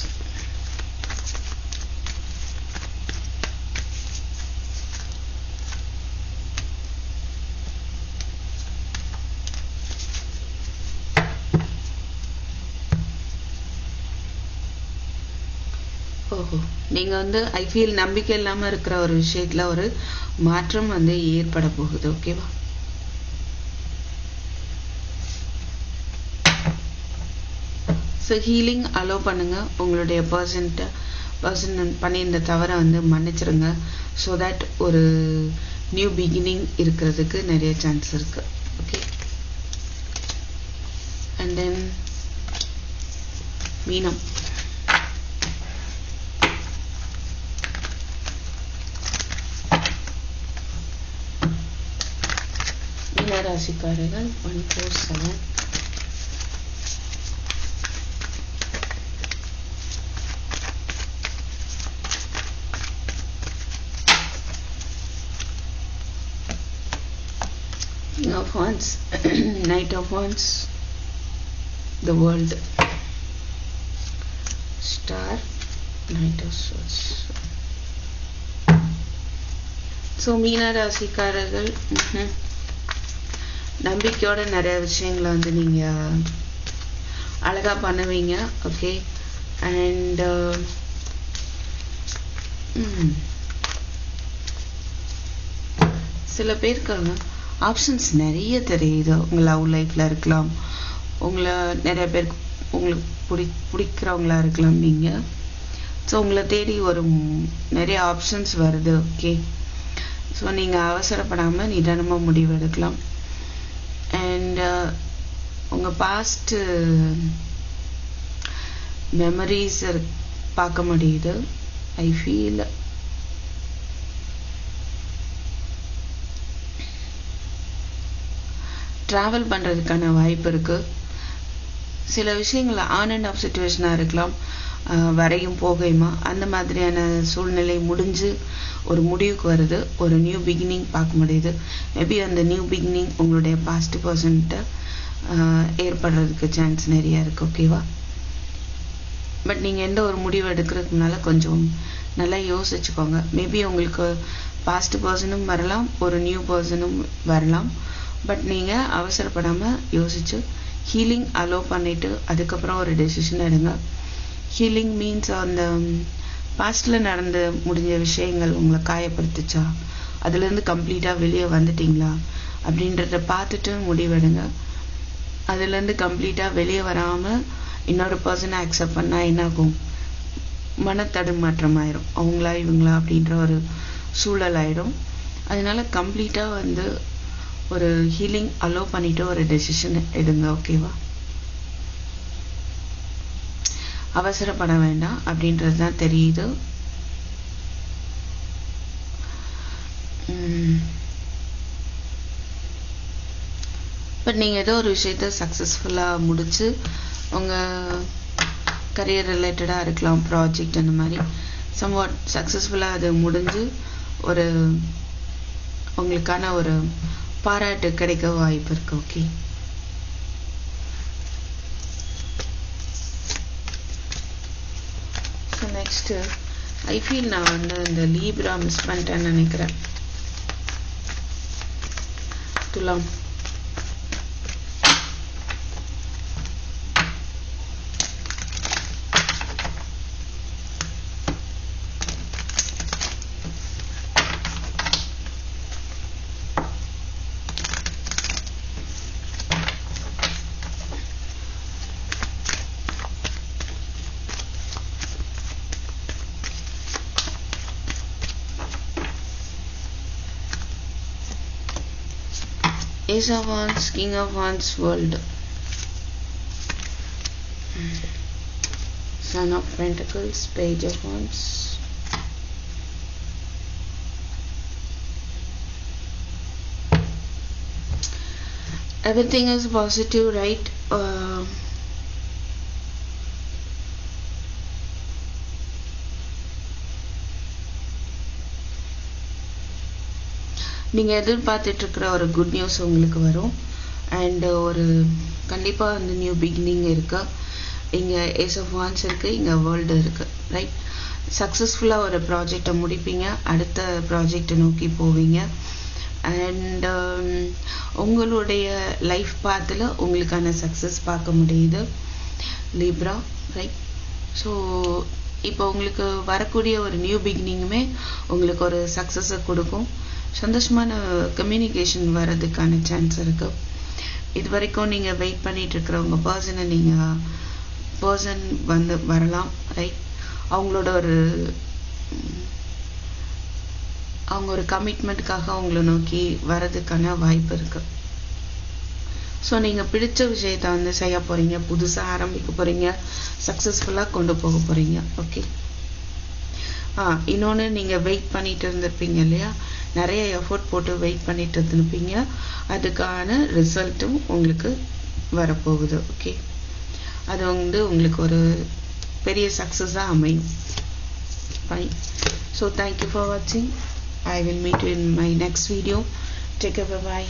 ஓஹோ, நீங்க வந்து ஐ ஃபீல் நம்பிக்கை இல்லாம இருக்கிற ஒரு விஷயத்துல ஒரு மாற்றம் வந்து ஏற்பட போகுது. ஓகேவா, ஸோ ஹீலிங் அலோவ் பண்ணுங்க. உங்களுடைய பர்சன் பண்ணியிருந்த தவறை வந்து மன்னிச்சிருங்க. ஸோ தட் ஒரு நியூ பிகினிங் இருக்கிறதுக்கு நிறைய சான்ஸ் இருக்கு. ஓகே, அண்ட் தென் மீனம். ராசிக்காரர்கள் 147. King of Wands, Knight of Wands, the World, Star, Knight of Swords. So மீன ராசிக்காரர்கள் நம்பிக்கையோட நிறைய விஷயங்களை வந்து நீங்க அழகா பண்ணுவீங்க. ஓகே, அண்ட் சில பேருக்கு ஆப்ஷன்ஸ் நிறைய தெரியுது. உங்கள் லவ் லைஃப்பில் இருக்கலாம், உங்களை நிறைய பேருக்கு உங்களுக்கு பிடிக்கிறவங்களா இருக்கலாம் நீங்கள். ஸோ உங்களை தேடி ஒரு நிறைய ஆப்ஷன்ஸ் வருது. ஓகே, ஸோ நீங்கள் அவசரப்படாமல் நிதானமாக முடிவு எடுக்கலாம். அண்ட் உங்கள் பாஸ்ட் மெமரிஸ் பார்க்க முடியுது. ஐ ஃபீல் ட்ராவல் பண்ணுறதுக்கான வாய்ப்பு இருக்குது. சில விஷயங்கள் ஆன் அண்ட் ஆஃப் சுச்சுவேஷனாக இருக்கலாம், வரையும் போகையுமா அந்த மாதிரியான சூழ்நிலை முடிஞ்சு ஒரு முடிவுக்கு வருது. ஒரு நியூ பிகினிங் பார்க்க முடியுது. மேபி அந்த நியூ பிகினிங் உங்களுடைய பாஸ்ட் பர்சன்கிட்ட ஏற்படுறதுக்கு சான்ஸ் நிறையா இருக்குது. ஓகேவா? பட் நீங்கள் எந்த ஒரு முடிவு எடுக்கிறதுக்கு முன்னால் கொஞ்சம் நல்லா யோசிச்சுக்கோங்க. மேபி உங்களுக்கு பாஸ்ட் பர்சனும் வரலாம், ஒரு நியூ பர்சனும் வரலாம். பட் நீங்கள் அவசரப்படாமல் யோசிச்சு ஹீலிங் அலோவ் பண்ணிவிட்டு அதுக்கப்புறம் ஒரு டெசிஷன் எடுங்க. ஹீலிங் மீன்ஸ் அந்த பாஸ்டில் நடந்து முடிஞ்ச விஷயங்கள் உங்களை காயப்படுத்துச்சா, அதுலேருந்து கம்ப்ளீட்டாக வெளியே வந்துட்டிங்களா அப்படின்றத பார்த்துட்டு முடிவெடுங்க. அதுலேருந்து கம்ப்ளீட்டாக வெளியே வராமல் இன்னொரு பர்சனை அக்செப்ட் பண்ணால் என்னாகும்? மனத்தடுமாற்றம் ஆயிரும். அவங்களா இவங்களா அப்படின்ற ஒரு சூழல் ஆயிடும். அதனால கம்ப்ளீட்டாக ஒரு ஹீலிங் அலோவ் பண்ணிட்டு ஒரு டெசிஷன் எடுங்க. ஓகேவா? அவசரப்பட வேண்டாம் அப்படின்றது தான் தெரியுது. பட் நீங்கள் ஏதோ ஒரு விஷயத்த சக்ஸஸ்ஃபுல்லாக முடிச்சு உங்கள் கரியர் ரிலேட்டடாக இருக்கலாம், ப்ராஜெக்ட் அந்த மாதிரி சம்வாட் சக்ஸஸ்ஃபுல்லாக அது முடிஞ்சு ஒரு உங்களுக்கான ஒரு பாராட்டு கிடைக்க வாய்ப்பு இருக்கு. Okay, so next I feel நான் இந்த லீப்ரா மிஸ் பண்ணிட்டேன்னு நினைக்கிறேன். துலாம், Ace of Wands, King of Wands, World, Son of Pentacles, Page of Wands, everything is positive, right? நீங்கள் எதிர்பார்த்துட்டு இருக்கிற ஒரு குட் நியூஸ் உங்களுக்கு வரும். அண்ட் ஒரு கண்டிப்பாக வந்து நியூ பிகினிங் இருக்கு. இங்கே ஏஸ் ஆஃப் வான்ஸ் இருக்குது, இங்கே வேர்ல்டு இருக்குது, ரைட்? சக்ஸஸ்ஃபுல்லாக ஒரு ப்ராஜெக்டை முடிப்பீங்க, அடுத்த ப்ராஜெக்டை நோக்கி போவீங்க. அண்ட் உங்களுடைய லைஃப் பாத்தில் உங்களுக்கான சக்ஸஸ் பார்க்க முடியுது லீப்ரா, ரைட்? ஸோ இப்போ உங்களுக்கு வரக்கூடிய ஒரு நியூ பிகினிங்குமே உங்களுக்கு ஒரு சக்ஸஸை கொடுக்கும். சந்தோஷமான கம்யூனிகேஷன் வர்றதுக்கான சான்ஸ் இருக்குது. இது வரைக்கும் நீங்கள் வெயிட் பண்ணிட்டு இருக்கிறவங்க பர்சனை பர்சன் வரலாம், ரைட்? அவங்க ஒரு கமிட்மெண்ட்டுக்காக அவங்கள நோக்கி வர்றதுக்கான வாய்ப்பு இருக்குது. ஸோ நீங்கள் பிடிச்ச விஷயத்த செய்ய போகிறீங்க, புதுசாக ஆரம்பிக்க போகிறீங்க, சக்ஸஸ்ஃபுல்லாக கொண்டு போக போகிறீங்க. ஓகே, இன்னொன்று நீங்கள் வெயிட் பண்ணிட்டு இருந்திருப்பீங்க இல்லையா, நிறைய எஃபோர்ட் போட்டு வெயிட் பண்ணிட்டு இருந்திருப்பீங்க, அதுக்கான ரிசல்ட்டும் உங்களுக்கு வரப்போகுது. ஓகே, அது உங்களுக்கு ஒரு பெரிய சக்ஸஸாக அமையும். ஃபைன். ஸோ தேங்க்யூ ஃபார் வாட்சிங். I will meet you in my next video. Take care. Bye bye.